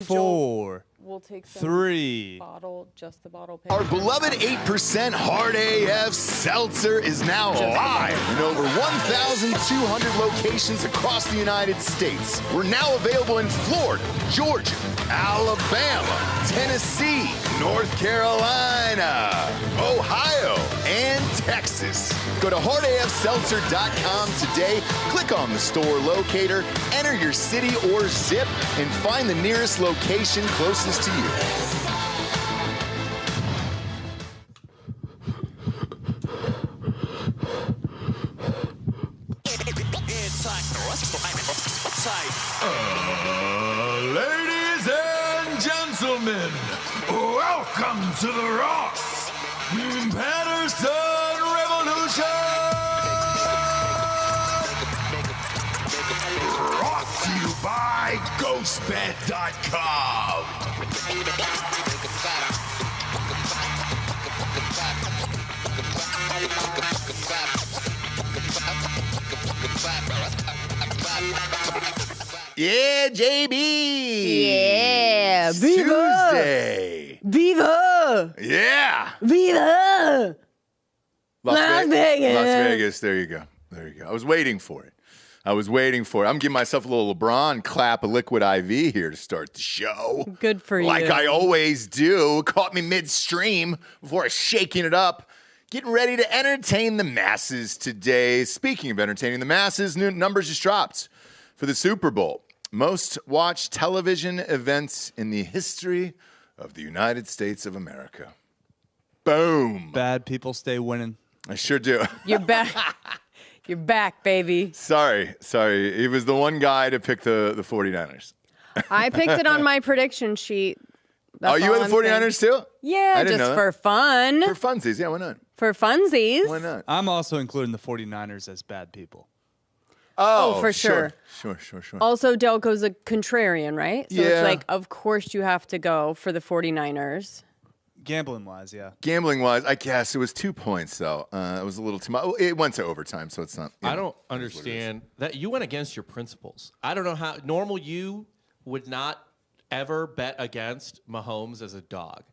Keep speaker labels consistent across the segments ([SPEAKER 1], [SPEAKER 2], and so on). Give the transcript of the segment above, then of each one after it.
[SPEAKER 1] 4,
[SPEAKER 2] We'll take some
[SPEAKER 1] 3.
[SPEAKER 2] bottle, just the bottle.
[SPEAKER 3] Our beloved 8% Hard AF Seltzer is now live in over 1,200 locations across the United States. We're now available in Florida, Georgia, Alabama, Tennessee, North Carolina, Ohio, and Texas. Go to hardafseltzer.com today, click on the store locator, enter your city or zip, and find the nearest location closest to you.
[SPEAKER 4] Ladies and gentlemen, welcome to the Ross Patterson Revolution! Brought to you by GhostBed.com.
[SPEAKER 3] Yeah, JB.
[SPEAKER 2] Yeah, Viva!
[SPEAKER 3] Tuesday.
[SPEAKER 2] Viva!
[SPEAKER 3] Yeah.
[SPEAKER 2] Viva! Las Vegas.
[SPEAKER 3] Las Vegas. There you go. There you go. I was waiting for it. I'm giving myself a little LeBron clap of liquid IV here to start the show.
[SPEAKER 2] Good for you.
[SPEAKER 3] Like I always do. Caught me midstream before I shaking it up. Getting ready to entertain the masses today. Speaking of entertaining the masses, new numbers just dropped for the Super Bowl. Most watched television events in the history of the United States of America. Boom.
[SPEAKER 1] Bad people stay winning.
[SPEAKER 3] I sure do.
[SPEAKER 2] You're back. You're back, baby.
[SPEAKER 3] Sorry. He was the one guy to pick the 49ers.
[SPEAKER 2] I picked it on my prediction sheet. That's
[SPEAKER 3] You
[SPEAKER 2] all
[SPEAKER 3] had the
[SPEAKER 2] I'm
[SPEAKER 3] 49ers
[SPEAKER 2] saying.
[SPEAKER 3] too?
[SPEAKER 2] Yeah,
[SPEAKER 3] I didn't
[SPEAKER 2] just
[SPEAKER 3] know
[SPEAKER 2] for fun.
[SPEAKER 3] For funsies, yeah, why not?
[SPEAKER 2] For funsies.
[SPEAKER 3] Why not?
[SPEAKER 1] I'm also including the 49ers as bad people.
[SPEAKER 2] Oh, for sure.
[SPEAKER 3] Sure.
[SPEAKER 2] Also, Delco's a contrarian, right? So
[SPEAKER 3] Yeah.
[SPEAKER 2] it's like, of course you have to go for the 49ers.
[SPEAKER 1] Gambling-wise, yeah.
[SPEAKER 3] Gambling-wise, I guess it was 2 points, though. It was a little too much. It went to overtime, so it's not.
[SPEAKER 5] I don't understand that you went against your principles. I don't know how normal you would not ever bet against Mahomes as a dog.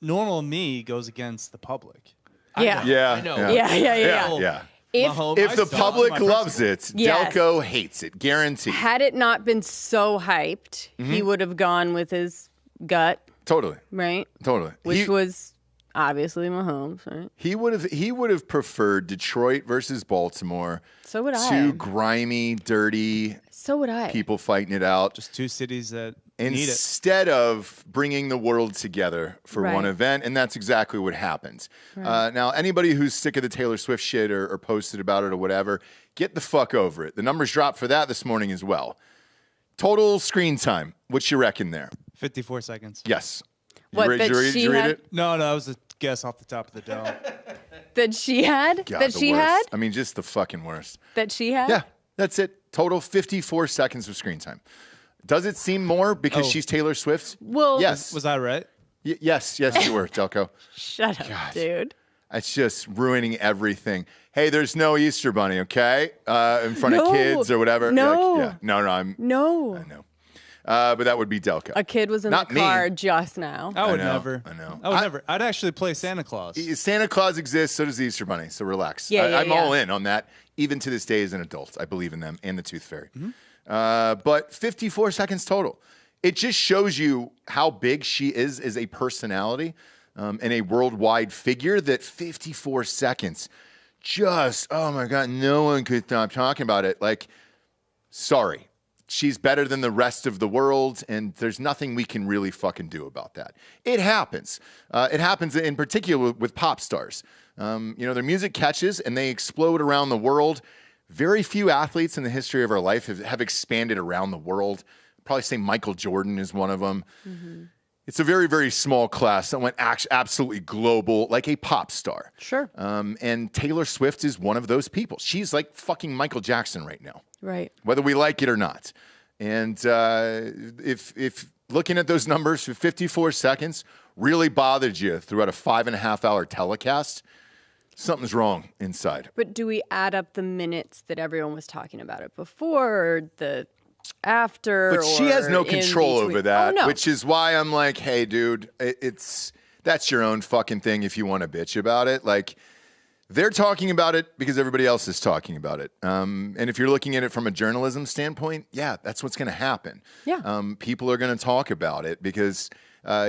[SPEAKER 1] Normal me goes against the public.
[SPEAKER 2] Yeah.
[SPEAKER 3] Yeah.
[SPEAKER 5] I know.
[SPEAKER 2] Yeah.
[SPEAKER 3] Yeah.
[SPEAKER 2] If
[SPEAKER 5] Mahomes,
[SPEAKER 3] If the
[SPEAKER 1] still
[SPEAKER 3] public
[SPEAKER 1] have my
[SPEAKER 3] loves it,
[SPEAKER 2] Yes.
[SPEAKER 3] Delco hates it. Guaranteed.
[SPEAKER 2] had it not been so hyped, he would have gone with his gut,
[SPEAKER 3] Totally.
[SPEAKER 2] right?
[SPEAKER 3] Totally.
[SPEAKER 2] Which was obviously Mahomes, right?
[SPEAKER 3] He would have preferred Detroit versus Baltimore.
[SPEAKER 2] So would I.
[SPEAKER 3] Two grimy, dirty
[SPEAKER 2] So would I.
[SPEAKER 3] people fighting it out.
[SPEAKER 1] Just two cities that need it.
[SPEAKER 3] Instead of bringing the world together for one
[SPEAKER 2] Right.
[SPEAKER 3] event, and that's exactly what happened. Now, anybody who's sick of the Taylor Swift shit or posted about it or whatever, get the fuck over it. The numbers dropped for that this morning as well. Total screen time, what you reckon there?
[SPEAKER 1] 54 seconds.
[SPEAKER 3] Yes.
[SPEAKER 2] What,
[SPEAKER 3] Did
[SPEAKER 2] that
[SPEAKER 3] you read
[SPEAKER 2] she
[SPEAKER 3] it?
[SPEAKER 2] had-
[SPEAKER 1] No, that was a guess off the top of the dome.
[SPEAKER 2] That she had?
[SPEAKER 3] God,
[SPEAKER 2] that
[SPEAKER 3] the
[SPEAKER 2] she
[SPEAKER 3] worst.
[SPEAKER 2] had?
[SPEAKER 3] I mean, just the fucking worst.
[SPEAKER 2] That she had?
[SPEAKER 3] Yeah, that's it. Total 54 seconds of screen time. Does it seem more because she's Taylor Swift?
[SPEAKER 2] Well,
[SPEAKER 3] Yes.
[SPEAKER 1] Was I right?
[SPEAKER 3] Yes, you were, Delco.
[SPEAKER 2] Shut up,
[SPEAKER 3] God.
[SPEAKER 2] dude.
[SPEAKER 3] It's just ruining everything. Hey, there's no Easter Bunny, okay? In front of
[SPEAKER 2] No.
[SPEAKER 3] kids or whatever.
[SPEAKER 2] No.
[SPEAKER 3] Yeah. No, I
[SPEAKER 2] No.
[SPEAKER 3] know. But that would be Delco.
[SPEAKER 2] A kid was in
[SPEAKER 3] Not
[SPEAKER 2] the
[SPEAKER 3] me.
[SPEAKER 2] car just now.
[SPEAKER 1] I would
[SPEAKER 3] know,
[SPEAKER 1] never.
[SPEAKER 3] I know.
[SPEAKER 1] I would never. I'd actually play Santa Claus.
[SPEAKER 3] Santa Claus exists, so does the Easter Bunny, so relax.
[SPEAKER 2] Yeah,
[SPEAKER 3] I'm
[SPEAKER 2] yeah.
[SPEAKER 3] all in on that, even to this day as an adult. I believe in them and the Tooth Fairy. But 54 seconds total. It just shows you how big she is as a personality and a worldwide figure that 54 seconds just, oh my God, no one could stop talking about it. Like, sorry. She's better than the rest of the world, and there's nothing we can really fucking do about that. It happens. It happens in particular with pop stars. Their music catches, and they explode around the world. Very few athletes in the history of our life have expanded around the world. Probably say Michael Jordan is one of them. Mm-hmm. It's a very, very small class that went absolutely global, like a pop star.
[SPEAKER 2] Sure.
[SPEAKER 3] And Taylor Swift is one of those people. She's like fucking Michael Jackson right now.
[SPEAKER 2] Right.
[SPEAKER 3] Whether we like it or not. And if looking at those numbers for 54 seconds really bothered you throughout a 5.5-hour telecast, something's wrong inside.
[SPEAKER 2] But do we add up the minutes that everyone was talking about it before, or the after.
[SPEAKER 3] But she has no
[SPEAKER 2] or in
[SPEAKER 3] control
[SPEAKER 2] between.
[SPEAKER 3] over that,
[SPEAKER 2] Oh, no.
[SPEAKER 3] which is why I'm like, hey, dude, that's your own fucking thing if you want to bitch about it. Like, they're talking about it because everybody else is talking about it. And if you're looking at it from a journalism standpoint, yeah, that's what's going to happen.
[SPEAKER 2] Yeah.
[SPEAKER 3] People are going to talk about it because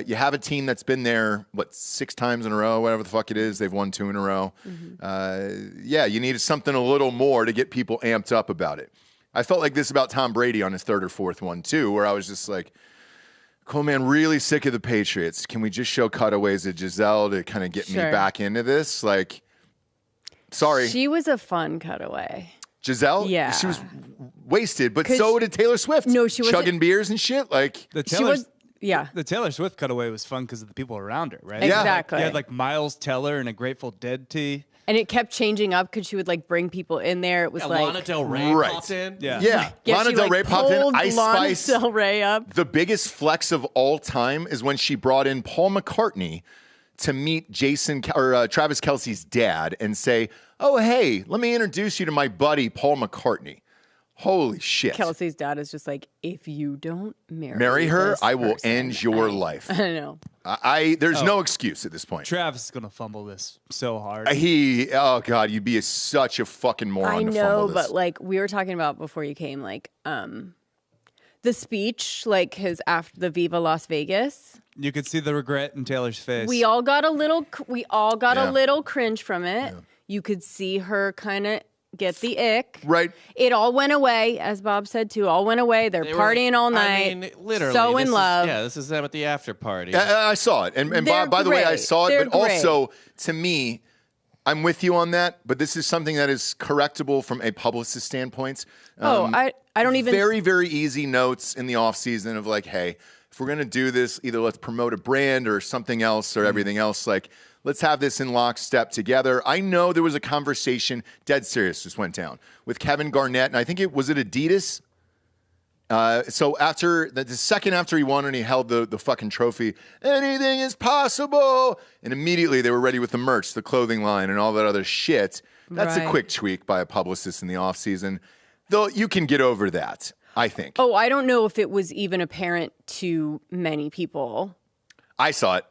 [SPEAKER 3] you have a team that's been there, 6 times in a row, whatever the fuck it is. They've won 2 in a row. Yeah, you need something a little more to get people amped up about it. I felt like this about Tom Brady on his 3rd or 4th one, too, where I was just like, cool, man, really sick of the Patriots. Can we just show cutaways of Giselle to kind of get me back into this? Like, sorry.
[SPEAKER 2] She was a fun cutaway.
[SPEAKER 3] Giselle?
[SPEAKER 2] Yeah.
[SPEAKER 3] She was wasted, but so did Taylor Swift.
[SPEAKER 2] No, she wasn't.
[SPEAKER 3] Chugging beers and shit. Like,
[SPEAKER 1] The
[SPEAKER 2] She
[SPEAKER 1] Taylor,
[SPEAKER 2] was, yeah.
[SPEAKER 1] the Taylor Swift cutaway was fun because of the people around her, right?
[SPEAKER 3] Yeah.
[SPEAKER 2] Exactly.
[SPEAKER 1] You had like Miles Teller and a Grateful Dead tee.
[SPEAKER 2] And it kept changing up because she would like bring people in there. It was
[SPEAKER 5] Yeah,
[SPEAKER 2] like
[SPEAKER 5] Lana Del Rey
[SPEAKER 3] Right.
[SPEAKER 5] popped in.
[SPEAKER 1] Yeah.
[SPEAKER 3] yeah. Lana
[SPEAKER 2] she,
[SPEAKER 3] Del
[SPEAKER 2] like,
[SPEAKER 3] Rey popped in.
[SPEAKER 2] pulled
[SPEAKER 3] Ice
[SPEAKER 2] Lana
[SPEAKER 3] Spice.
[SPEAKER 2] Del Rey up.
[SPEAKER 3] The biggest flex of all time is when she brought in Paul McCartney to meet Travis Kelce's dad and say, oh, hey, let me introduce you to my buddy, Paul McCartney. Holy shit.
[SPEAKER 2] Kelsey's dad is just like, if you don't
[SPEAKER 3] Marry her,
[SPEAKER 2] this
[SPEAKER 3] I will
[SPEAKER 2] person,
[SPEAKER 3] end your life.
[SPEAKER 2] I know.
[SPEAKER 3] There's no excuse at this point.
[SPEAKER 1] Travis is going to fumble this so hard.
[SPEAKER 3] Oh God, you'd be such a fucking moron
[SPEAKER 2] I
[SPEAKER 3] to
[SPEAKER 2] know,
[SPEAKER 3] fumble this.
[SPEAKER 2] but like we were talking about before you came, like the speech, like his after the Viva Las Vegas.
[SPEAKER 1] You could see the regret in Taylor's face.
[SPEAKER 2] We all got a little
[SPEAKER 3] Yeah.
[SPEAKER 2] a little cringe from it. You could see her kind of get the ick.
[SPEAKER 3] Right.
[SPEAKER 2] It all went away, as Bob said too. All went away. They're
[SPEAKER 5] They were-
[SPEAKER 2] partying all night.
[SPEAKER 5] I mean, literally.
[SPEAKER 2] So
[SPEAKER 5] this
[SPEAKER 2] in
[SPEAKER 5] is-
[SPEAKER 2] love.
[SPEAKER 5] Yeah, this is them at the after party.
[SPEAKER 3] I saw it. And
[SPEAKER 2] They're
[SPEAKER 3] by the way, I
[SPEAKER 2] great.
[SPEAKER 3] saw it,
[SPEAKER 2] They're
[SPEAKER 3] but also to me, I'm with you on that, but this is something that is correctable from a publicist standpoint.
[SPEAKER 2] I don't even.
[SPEAKER 3] Very, very easy notes in the off season of like, hey, if we're going to do this, either let's promote a brand or something else or everything else. Like, let's have this in lockstep together. I know there was a conversation, dead serious, just went down with Kevin Garnett, and I think was it Adidas? So after the second after he won and he held the fucking trophy, anything is possible. And immediately they were ready with the merch, the clothing line, and all that other shit. That's a
[SPEAKER 2] Right.
[SPEAKER 3] quick tweak by a publicist in the offseason. Though you can get over that, I think.
[SPEAKER 2] Oh, I don't know if it was even apparent to many people.
[SPEAKER 3] I saw it.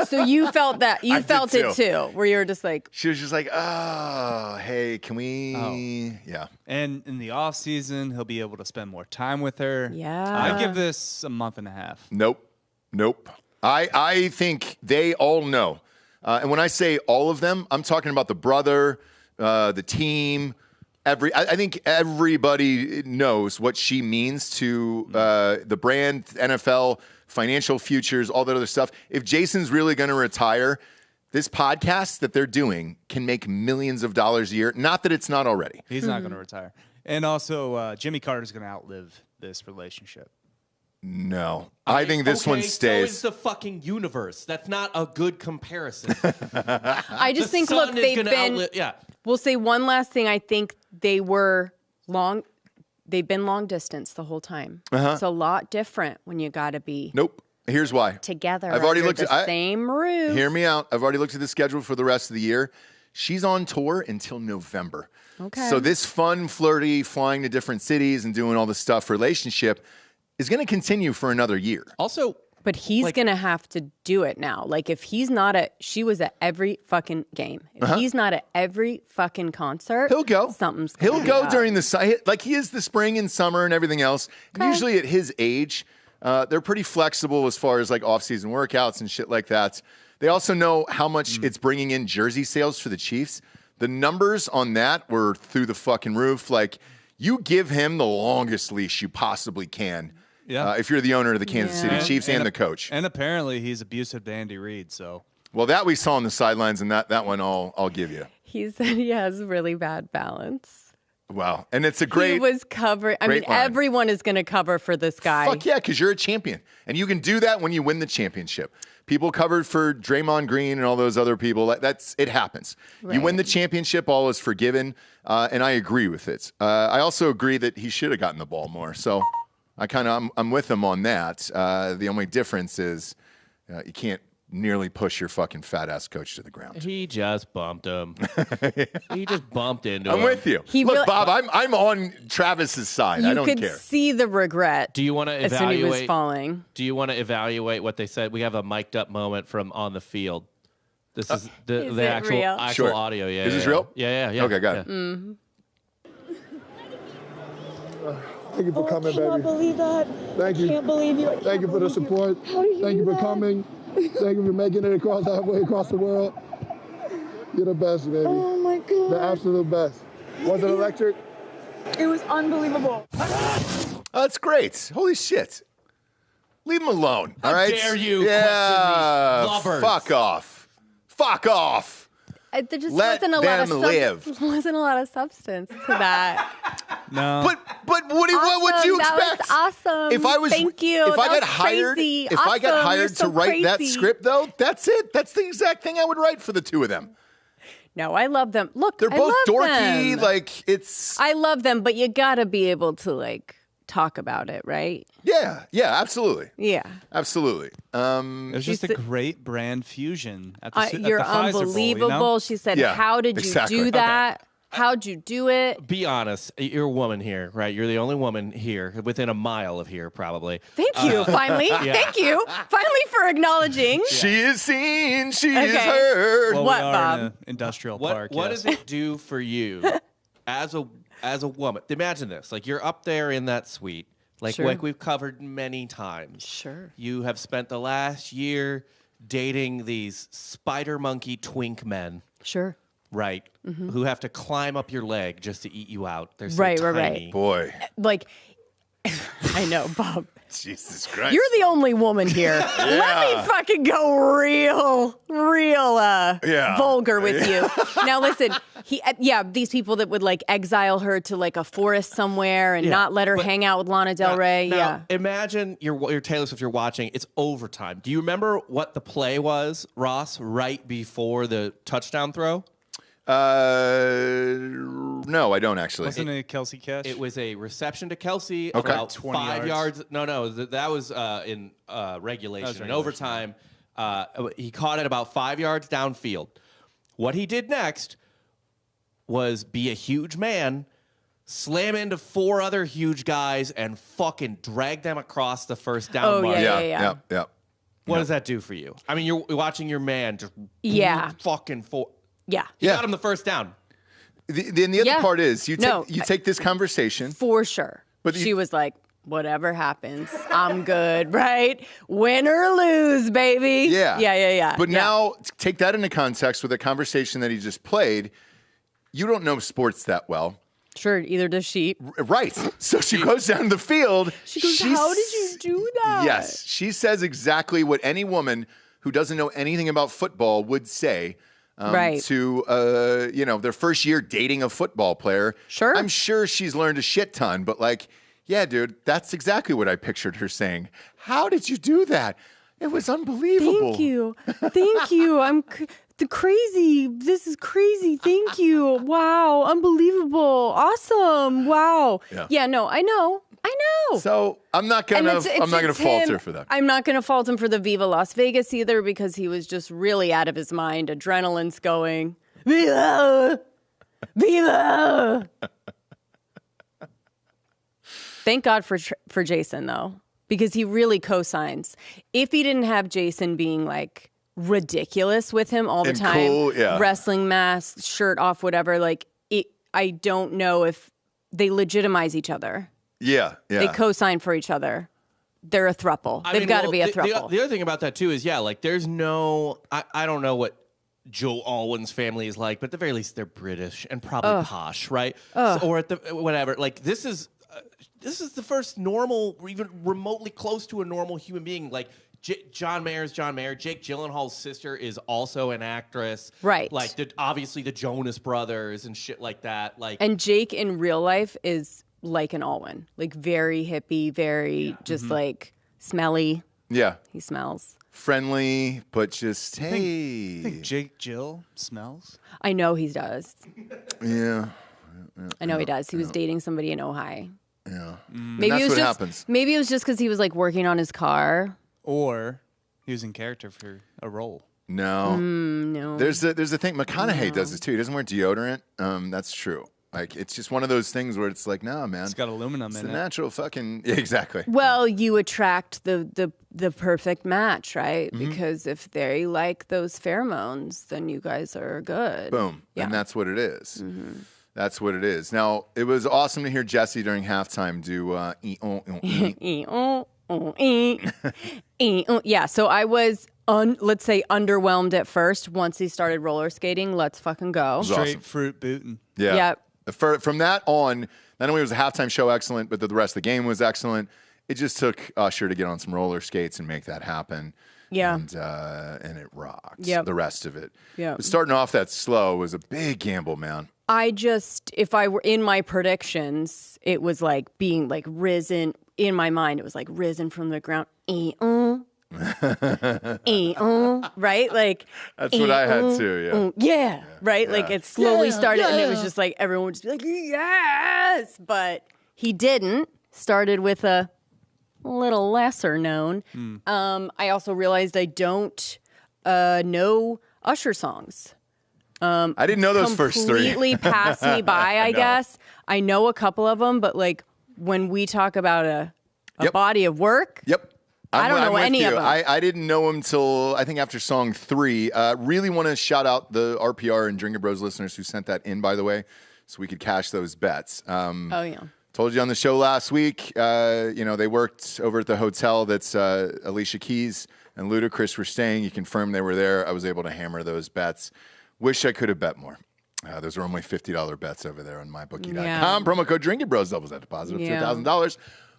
[SPEAKER 2] So you felt that. You
[SPEAKER 3] I did
[SPEAKER 2] felt it
[SPEAKER 3] too.
[SPEAKER 2] too, where you were just like,
[SPEAKER 3] She was just like, oh, hey, can we? Yeah.
[SPEAKER 1] And in the off season, he'll be able to spend more time with her.
[SPEAKER 2] Yeah.
[SPEAKER 1] I give this a month and a half.
[SPEAKER 3] Nope. I think they all know. And when I say all of them, I'm talking about the brother, the team. I think everybody knows what she means to the brand, NFL, financial futures, all that other stuff. If Jason's really going to retire, this podcast that they're doing can make millions of dollars a year. Not that it's not already.
[SPEAKER 1] He's not going to retire. And also, Jimmy Carter's going to outlive this relationship.
[SPEAKER 3] No. I think this one
[SPEAKER 5] So
[SPEAKER 3] stays.
[SPEAKER 5] is the fucking universe. That's not a good comparison.
[SPEAKER 2] I just
[SPEAKER 5] The
[SPEAKER 2] think,
[SPEAKER 5] sun
[SPEAKER 2] look,
[SPEAKER 5] is
[SPEAKER 2] they've
[SPEAKER 5] gonna
[SPEAKER 2] been.
[SPEAKER 5] yeah.
[SPEAKER 2] We'll say one last thing. I think they've been long distance the whole time. It's a lot different when you got to be
[SPEAKER 3] Nope. Here's why.
[SPEAKER 2] together.
[SPEAKER 3] I've already
[SPEAKER 2] under
[SPEAKER 3] looked
[SPEAKER 2] the
[SPEAKER 3] at
[SPEAKER 2] same roof.
[SPEAKER 3] Hear me out. I've already looked at the schedule for the rest of the year. She's on tour until November.
[SPEAKER 2] Okay.
[SPEAKER 3] So this fun, flirty, flying to different cities and doing all this stuff relationship is going to continue for another year.
[SPEAKER 5] Also,
[SPEAKER 2] But he's going to have to do it now. Like, if he's not she was at every fucking game. If he's not at every fucking concert,
[SPEAKER 3] He'll go.
[SPEAKER 2] Something's
[SPEAKER 3] He'll
[SPEAKER 2] gonna
[SPEAKER 3] go
[SPEAKER 2] be up.
[SPEAKER 3] during the like he is the spring and summer and everything else. And usually at his age, they're pretty flexible as far as like off-season workouts and shit like that. They also know how much it's bringing in jersey sales for the Chiefs. The numbers on that were through the fucking roof. Like, you give him the longest leash you possibly can.
[SPEAKER 1] Yeah.
[SPEAKER 3] If you're the owner of the Kansas City
[SPEAKER 2] Yeah.
[SPEAKER 3] Chiefs and the coach.
[SPEAKER 1] And apparently, he's abusive to Andy Reid. So
[SPEAKER 3] Well, that we saw on the sidelines, and that one I'll give you.
[SPEAKER 2] He said he has really bad balance.
[SPEAKER 3] Wow. And it's a great...
[SPEAKER 2] He was covering. I mean,
[SPEAKER 3] great line.
[SPEAKER 2] Everyone is going to cover for this guy.
[SPEAKER 3] Fuck yeah, because you're a champion. And you can do that when you win the championship. People covered for Draymond Green and all those other people. It happens. You win the championship, all is forgiven. And I agree with it. I also agree that he should have gotten the ball more. So I'm with him on that. The only difference is you can't nearly push your fucking fat ass coach to the ground.
[SPEAKER 5] He just bumped him. He just bumped into him.
[SPEAKER 3] I'm with you. Look, Bob, I'm on Travis's side. I don't care.
[SPEAKER 2] You could see the regret.
[SPEAKER 5] Do you want to
[SPEAKER 2] as soon as he was falling?
[SPEAKER 5] Do you want to evaluate what they said? We have a mic'd up moment from on the field. This is the actual
[SPEAKER 3] Sure.
[SPEAKER 5] audio. Yeah.
[SPEAKER 3] Is this real?
[SPEAKER 5] Yeah.
[SPEAKER 3] Okay, got it.
[SPEAKER 2] Mm-hmm.
[SPEAKER 6] Thank you for coming, baby.
[SPEAKER 7] I cannot believe that.
[SPEAKER 6] Thank you.
[SPEAKER 7] I can't believe you.
[SPEAKER 6] Thank you for the support.
[SPEAKER 7] How did you
[SPEAKER 6] Thank
[SPEAKER 7] do
[SPEAKER 6] you for
[SPEAKER 7] that?
[SPEAKER 6] coming. Thank you for making it halfway across the world. You're the best, baby.
[SPEAKER 7] Oh my God.
[SPEAKER 6] The absolute best. Was it electric?
[SPEAKER 7] It was unbelievable.
[SPEAKER 3] That's great. Holy shit. Leave him alone. All right.
[SPEAKER 5] dare you
[SPEAKER 3] Yeah.
[SPEAKER 5] question these lovers.
[SPEAKER 3] Fuck off. Fuck off.
[SPEAKER 2] There just
[SPEAKER 3] Let
[SPEAKER 2] wasn't a lot of
[SPEAKER 3] them live.
[SPEAKER 2] wasn't a lot of substance to that.
[SPEAKER 1] No.
[SPEAKER 3] But what would you
[SPEAKER 2] That
[SPEAKER 3] expect?
[SPEAKER 2] was awesome.
[SPEAKER 3] If I was,
[SPEAKER 2] Thank you.
[SPEAKER 3] If I
[SPEAKER 2] That
[SPEAKER 3] got
[SPEAKER 2] was
[SPEAKER 3] hired,
[SPEAKER 2] crazy.
[SPEAKER 3] if I got
[SPEAKER 2] Awesome.
[SPEAKER 3] hired
[SPEAKER 2] You're
[SPEAKER 3] to
[SPEAKER 2] so
[SPEAKER 3] write that
[SPEAKER 2] crazy.
[SPEAKER 3] script, though, that's it. That's the exact thing I would write for the two of them.
[SPEAKER 2] No, I love them. Look,
[SPEAKER 3] They're
[SPEAKER 2] I
[SPEAKER 3] both
[SPEAKER 2] love
[SPEAKER 3] dorky.
[SPEAKER 2] them.
[SPEAKER 3] Like it's.
[SPEAKER 2] I love them, but you gotta be able to like talk about it, right?
[SPEAKER 3] Yeah. Absolutely.
[SPEAKER 2] Yeah.
[SPEAKER 3] Absolutely.
[SPEAKER 1] There's just a
[SPEAKER 2] said-
[SPEAKER 1] great brand fusion at the,
[SPEAKER 2] You're
[SPEAKER 1] at the Pfizer Bowl,
[SPEAKER 2] unbelievable.
[SPEAKER 1] you know?
[SPEAKER 2] She said,
[SPEAKER 3] Yeah,
[SPEAKER 2] "How did you
[SPEAKER 3] exactly.
[SPEAKER 2] do
[SPEAKER 3] Okay.
[SPEAKER 2] that? How'd you do it?"
[SPEAKER 5] Be honest. You're a woman here, right? You're the only woman here, within a mile of here, probably.
[SPEAKER 2] Thank you. Finally, thank you. Finally for acknowledging.
[SPEAKER 3] She is seen. She is
[SPEAKER 2] Okay.
[SPEAKER 3] heard.
[SPEAKER 1] Well,
[SPEAKER 2] What,
[SPEAKER 1] we are
[SPEAKER 2] Bob?
[SPEAKER 1] in an industrial
[SPEAKER 5] What
[SPEAKER 1] park.
[SPEAKER 5] What
[SPEAKER 1] yes.
[SPEAKER 5] does it do for you as a woman? Imagine this: like you're up there in that suite, like
[SPEAKER 2] Sure.
[SPEAKER 5] we've covered many times.
[SPEAKER 2] Sure.
[SPEAKER 5] You have spent the last year dating these spider monkey twink men,
[SPEAKER 2] Sure.
[SPEAKER 5] right? Who have to climb up your leg just to eat you out. They're so
[SPEAKER 2] Right, right, right.
[SPEAKER 5] tiny.
[SPEAKER 3] Boy,
[SPEAKER 2] Like, I know, Bob.
[SPEAKER 3] Jesus Christ.
[SPEAKER 2] You're the only woman here. Let me fucking go real vulgar with you. Now listen, these people that would like exile her to like a forest somewhere and not let her hang out with Lana Del Rey.
[SPEAKER 5] Now, imagine you're Taylor Swift. You're watching. It's overtime. Do you remember what the play was, Ross? Right before the touchdown throw.
[SPEAKER 3] No, I don't actually.
[SPEAKER 1] Wasn't it a Kelsey catch?
[SPEAKER 5] It was a reception to Kelsey
[SPEAKER 3] Okay.
[SPEAKER 5] about
[SPEAKER 1] 20
[SPEAKER 5] 5 yards. No, that was in regulation. In
[SPEAKER 1] regulation.
[SPEAKER 5] overtime, he caught it about 5 yards downfield. What he did next was be a huge man, slam into 4 other huge guys, and fucking drag them across the first down
[SPEAKER 2] Oh,
[SPEAKER 5] mark.
[SPEAKER 2] yeah.
[SPEAKER 3] Yeah.
[SPEAKER 5] What does that do for you? I mean, you're watching your man just fucking
[SPEAKER 2] Yeah.
[SPEAKER 5] He got him the first down.
[SPEAKER 3] Then the other
[SPEAKER 2] Yeah.
[SPEAKER 3] part is you
[SPEAKER 2] No,
[SPEAKER 3] take this conversation.
[SPEAKER 2] For sure.
[SPEAKER 3] But
[SPEAKER 2] she was like, whatever happens, I'm good, right? Win or lose, baby.
[SPEAKER 3] Yeah.
[SPEAKER 2] Yeah.
[SPEAKER 3] But now take that into context with a conversation that he just played. You don't know sports that well.
[SPEAKER 2] Sure, either does she.
[SPEAKER 3] Right. So she goes down the field.
[SPEAKER 2] She goes, how did you do that?
[SPEAKER 3] Yes. She says exactly what any woman who doesn't know anything about football would say.
[SPEAKER 2] Right.
[SPEAKER 3] To their first year dating a football player.
[SPEAKER 2] Sure.
[SPEAKER 3] I'm sure she's learned a shit ton, but like, yeah, dude, that's exactly what I pictured her saying. How did you do that? It was unbelievable.
[SPEAKER 2] Thank you. I'm crazy. This is crazy. Thank you. Wow. Unbelievable. Awesome. Wow. Yeah, no, I know.
[SPEAKER 3] So I'm not gonna fault her for that.
[SPEAKER 2] I'm not gonna fault him for the Viva Las Vegas either, because he was just really out of his mind. Adrenaline's going. Viva! Viva! Thank God for Jason though, because he really co-signs. If he didn't have Jason being like ridiculous with him all the
[SPEAKER 3] And
[SPEAKER 2] time,
[SPEAKER 3] cool, yeah.
[SPEAKER 2] wrestling mask, shirt off, whatever, like I don't know if they legitimize each other.
[SPEAKER 3] Yeah.
[SPEAKER 2] They co-sign for each other. They're a throuple. They've got to be a throuple.
[SPEAKER 5] The other thing about that too is, like there's no, I don't know what Joe Alwyn's family is like, but at the very least they're British and probably posh, right? Or at the whatever. Like this is the first normal, or even remotely close to a normal human being. Like John Mayer's John Mayer. Jake Gyllenhaal's sister is also an actress,
[SPEAKER 2] Right.
[SPEAKER 5] Like obviously the Jonas Brothers and shit like that. Like,
[SPEAKER 2] and Jake in real life is like an Alwyn, like very hippie, very just like smelly.
[SPEAKER 3] Yeah.
[SPEAKER 2] He smells.
[SPEAKER 3] Friendly, but just
[SPEAKER 1] I think Jake Jill smells.
[SPEAKER 2] I know he does.
[SPEAKER 3] Yeah.
[SPEAKER 2] I know he does. He was dating somebody in Ojai.
[SPEAKER 3] Yeah.
[SPEAKER 2] Maybe
[SPEAKER 3] that's
[SPEAKER 2] it was
[SPEAKER 3] what
[SPEAKER 2] just
[SPEAKER 3] happens.
[SPEAKER 2] maybe it was just because he was like working on his car.
[SPEAKER 1] Or He was in character for a role.
[SPEAKER 3] No.
[SPEAKER 2] No.
[SPEAKER 3] There's a thing. McConaughey does this too. He doesn't wear deodorant. That's true. Like, it's just one of those things where it's like, nah, man.
[SPEAKER 1] It's got aluminum
[SPEAKER 3] It's
[SPEAKER 1] in
[SPEAKER 3] the
[SPEAKER 1] it.
[SPEAKER 3] natural fucking... Yeah, exactly.
[SPEAKER 2] Well, you attract the perfect match, right? Because if they like those pheromones, then you guys are good.
[SPEAKER 3] Boom.
[SPEAKER 2] Yeah.
[SPEAKER 3] And that's what it is. That's what it is. Now, it was awesome to hear Jessie during halftime do...
[SPEAKER 2] Yeah, so I was, let's say, underwhelmed at first. Once he started roller skating, let's fucking go.
[SPEAKER 3] was
[SPEAKER 1] Straight
[SPEAKER 3] awesome.
[SPEAKER 1] fruit booting.
[SPEAKER 3] Yeah.
[SPEAKER 2] Yep.
[SPEAKER 3] From that on, not only was the halftime show excellent, but the rest of the game was excellent. It just took Usher to get on some roller skates and make that happen.
[SPEAKER 2] Yeah.
[SPEAKER 3] And it rocked.
[SPEAKER 2] Yep.
[SPEAKER 3] The rest of it.
[SPEAKER 2] Yep.
[SPEAKER 3] But starting off that slow was a big gamble, man.
[SPEAKER 2] If I were in my predictions, it was like being like risen in my mind. It was like risen from the ground. Right? Like
[SPEAKER 3] That's what I had too,
[SPEAKER 2] yeah. Right? Like it slowly started and it was just like everyone would just be like, yes. But he didn't. Started with a little lesser known. I also realized I don't know Usher songs.
[SPEAKER 3] I didn't know those first three.
[SPEAKER 2] Completely passed me by, I guess. I know a couple of them, but like when we talk about a body of work, I don't know any of them.
[SPEAKER 3] I didn't know him till I think after song 3. Really want to shout out the RPR and Drinkin Bros listeners who sent that in, by the way, so we could cash those bets.
[SPEAKER 2] Oh yeah.
[SPEAKER 3] Told you on the show last week, they worked over at the hotel that's Alicia Keys and Ludacris were staying. You confirmed they were there. I was able to hammer those bets. Wish I could have bet more. Those are only $50 bets over there on mybookie.com.
[SPEAKER 2] Yeah.
[SPEAKER 3] Promo code Drinkin Bros doubles that deposit up to
[SPEAKER 2] Yeah.
[SPEAKER 3] $1,000.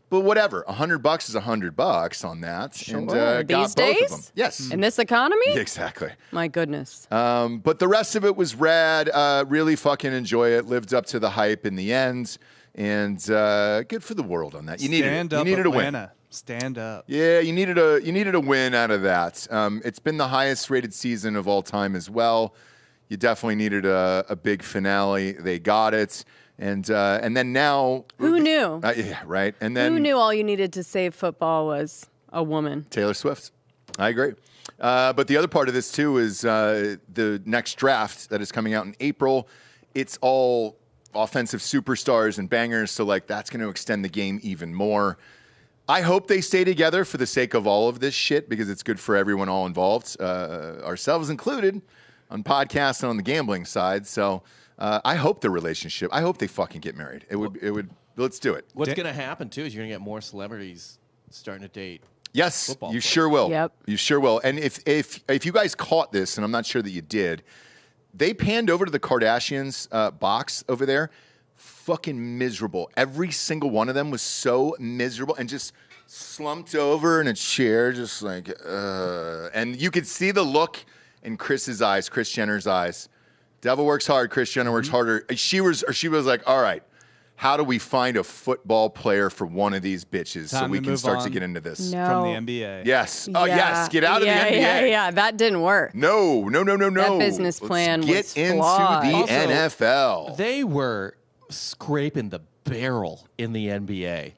[SPEAKER 3] But whatever, $100 is $100 on that.
[SPEAKER 2] Sure.
[SPEAKER 3] And got
[SPEAKER 2] These
[SPEAKER 3] both
[SPEAKER 2] days?
[SPEAKER 3] of them. Yes.
[SPEAKER 2] In this economy?
[SPEAKER 3] Exactly.
[SPEAKER 2] My goodness.
[SPEAKER 3] But the rest of it was rad. Really fucking enjoy it. Lived up to the hype in the end. And good for the world on that. You needed
[SPEAKER 1] Stand
[SPEAKER 3] it.
[SPEAKER 1] up,
[SPEAKER 3] You needed
[SPEAKER 1] Atlanta.
[SPEAKER 3] a win.
[SPEAKER 1] Stand up.
[SPEAKER 3] Yeah, you needed a win out of that. It's been the highest rated season of all time as well. You definitely needed a big finale. They got it. And then now...
[SPEAKER 2] Who knew?
[SPEAKER 3] Yeah, right. And then
[SPEAKER 2] Who knew all you needed to save football was a woman?
[SPEAKER 3] Taylor Swift. I agree. But the other part of this, too, is the next draft that is coming out in April. It's all offensive superstars and bangers, so like that's going to extend the game even more. I hope they stay together for the sake of all of this shit because it's good for everyone all involved, ourselves included, on podcasts and on the gambling side. So I hope the relationship, I hope they fucking get married. It would. Let's do it.
[SPEAKER 5] What's going to happen, too, is you're going to get more celebrities starting to date.
[SPEAKER 3] Yes,
[SPEAKER 5] Football
[SPEAKER 3] you
[SPEAKER 5] players.
[SPEAKER 3] sure will.
[SPEAKER 2] Yep.
[SPEAKER 3] You sure will. And if you guys caught this, and I'm not sure that you did, they panned over to the Kardashians box over there. Fucking miserable. Every single one of them was so miserable and just slumped over in a chair, just like, and you could see the look in Kris Jenner's eyes. Devil works hard, Kris Jenner works harder. She was like, all right, how do we find a football player for one of these bitches so
[SPEAKER 1] Time
[SPEAKER 3] we
[SPEAKER 1] to
[SPEAKER 3] can
[SPEAKER 1] move
[SPEAKER 3] start to
[SPEAKER 1] on.
[SPEAKER 3] get into this?
[SPEAKER 2] No.
[SPEAKER 1] From the NBA.
[SPEAKER 3] Yes. Oh, yes. Get out of the NBA.
[SPEAKER 2] Yeah, that didn't work.
[SPEAKER 3] No.
[SPEAKER 2] That business plan
[SPEAKER 3] Let's
[SPEAKER 2] was
[SPEAKER 3] get
[SPEAKER 2] flawed.
[SPEAKER 3] into the
[SPEAKER 5] Also,
[SPEAKER 3] NFL.
[SPEAKER 5] They were scraping the barrel in the NBA.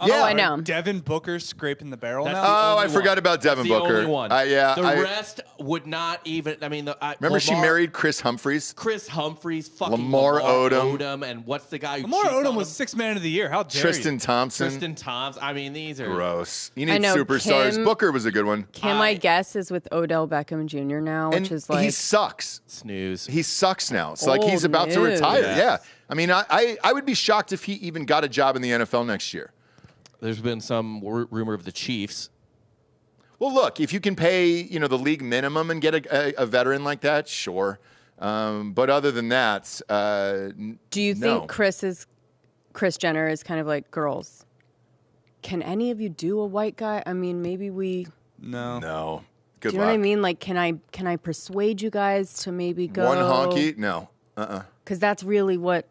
[SPEAKER 3] Yeah.
[SPEAKER 2] I know.
[SPEAKER 1] Devin Booker scraping the barrel
[SPEAKER 5] That's
[SPEAKER 1] now.
[SPEAKER 5] the
[SPEAKER 3] Oh,
[SPEAKER 5] only
[SPEAKER 3] I forgot
[SPEAKER 5] one.
[SPEAKER 3] about Devin
[SPEAKER 5] That's
[SPEAKER 3] Booker.
[SPEAKER 5] The only one.
[SPEAKER 3] The
[SPEAKER 5] rest would not even. I mean,
[SPEAKER 3] remember she married Chris Humphries?
[SPEAKER 5] Chris Humphries, fucking
[SPEAKER 3] Lamar Odom.
[SPEAKER 5] and what's the guy who
[SPEAKER 1] Lamar
[SPEAKER 5] cheats
[SPEAKER 1] Odom
[SPEAKER 5] on
[SPEAKER 1] was
[SPEAKER 5] him?
[SPEAKER 1] Sixth Man of the Year. How dare
[SPEAKER 3] Tristan
[SPEAKER 1] you?
[SPEAKER 3] Thompson.
[SPEAKER 5] Tristan Thompson. I mean, these are
[SPEAKER 3] Gross. You
[SPEAKER 2] I
[SPEAKER 3] need
[SPEAKER 2] know,
[SPEAKER 3] superstars.
[SPEAKER 2] Kim-
[SPEAKER 3] Booker was a good one.
[SPEAKER 2] Kim, I guess, is with Odell Beckham Jr. now, which
[SPEAKER 3] And
[SPEAKER 2] is like
[SPEAKER 3] he sucks.
[SPEAKER 5] snooze.
[SPEAKER 3] He sucks now. It's like he's
[SPEAKER 2] Old
[SPEAKER 3] about to
[SPEAKER 2] news.
[SPEAKER 3] retire.
[SPEAKER 5] Yeah.
[SPEAKER 3] Yeah. I mean, I would be shocked if he even got a job in the NFL next year.
[SPEAKER 5] There's been some rumor of the Chiefs.
[SPEAKER 3] Well, look, if you can pay, the league minimum and get a veteran like that, sure. But other than that,
[SPEAKER 2] Do you
[SPEAKER 3] no.
[SPEAKER 2] think Kris Jenner is kind of like, girls, can any of you do a white guy? I mean, maybe we.
[SPEAKER 1] No.
[SPEAKER 3] No. Good
[SPEAKER 2] Do you know
[SPEAKER 3] luck.
[SPEAKER 2] what I mean? Like, can I persuade you guys to maybe go
[SPEAKER 3] One honky? No.
[SPEAKER 2] Because that's really what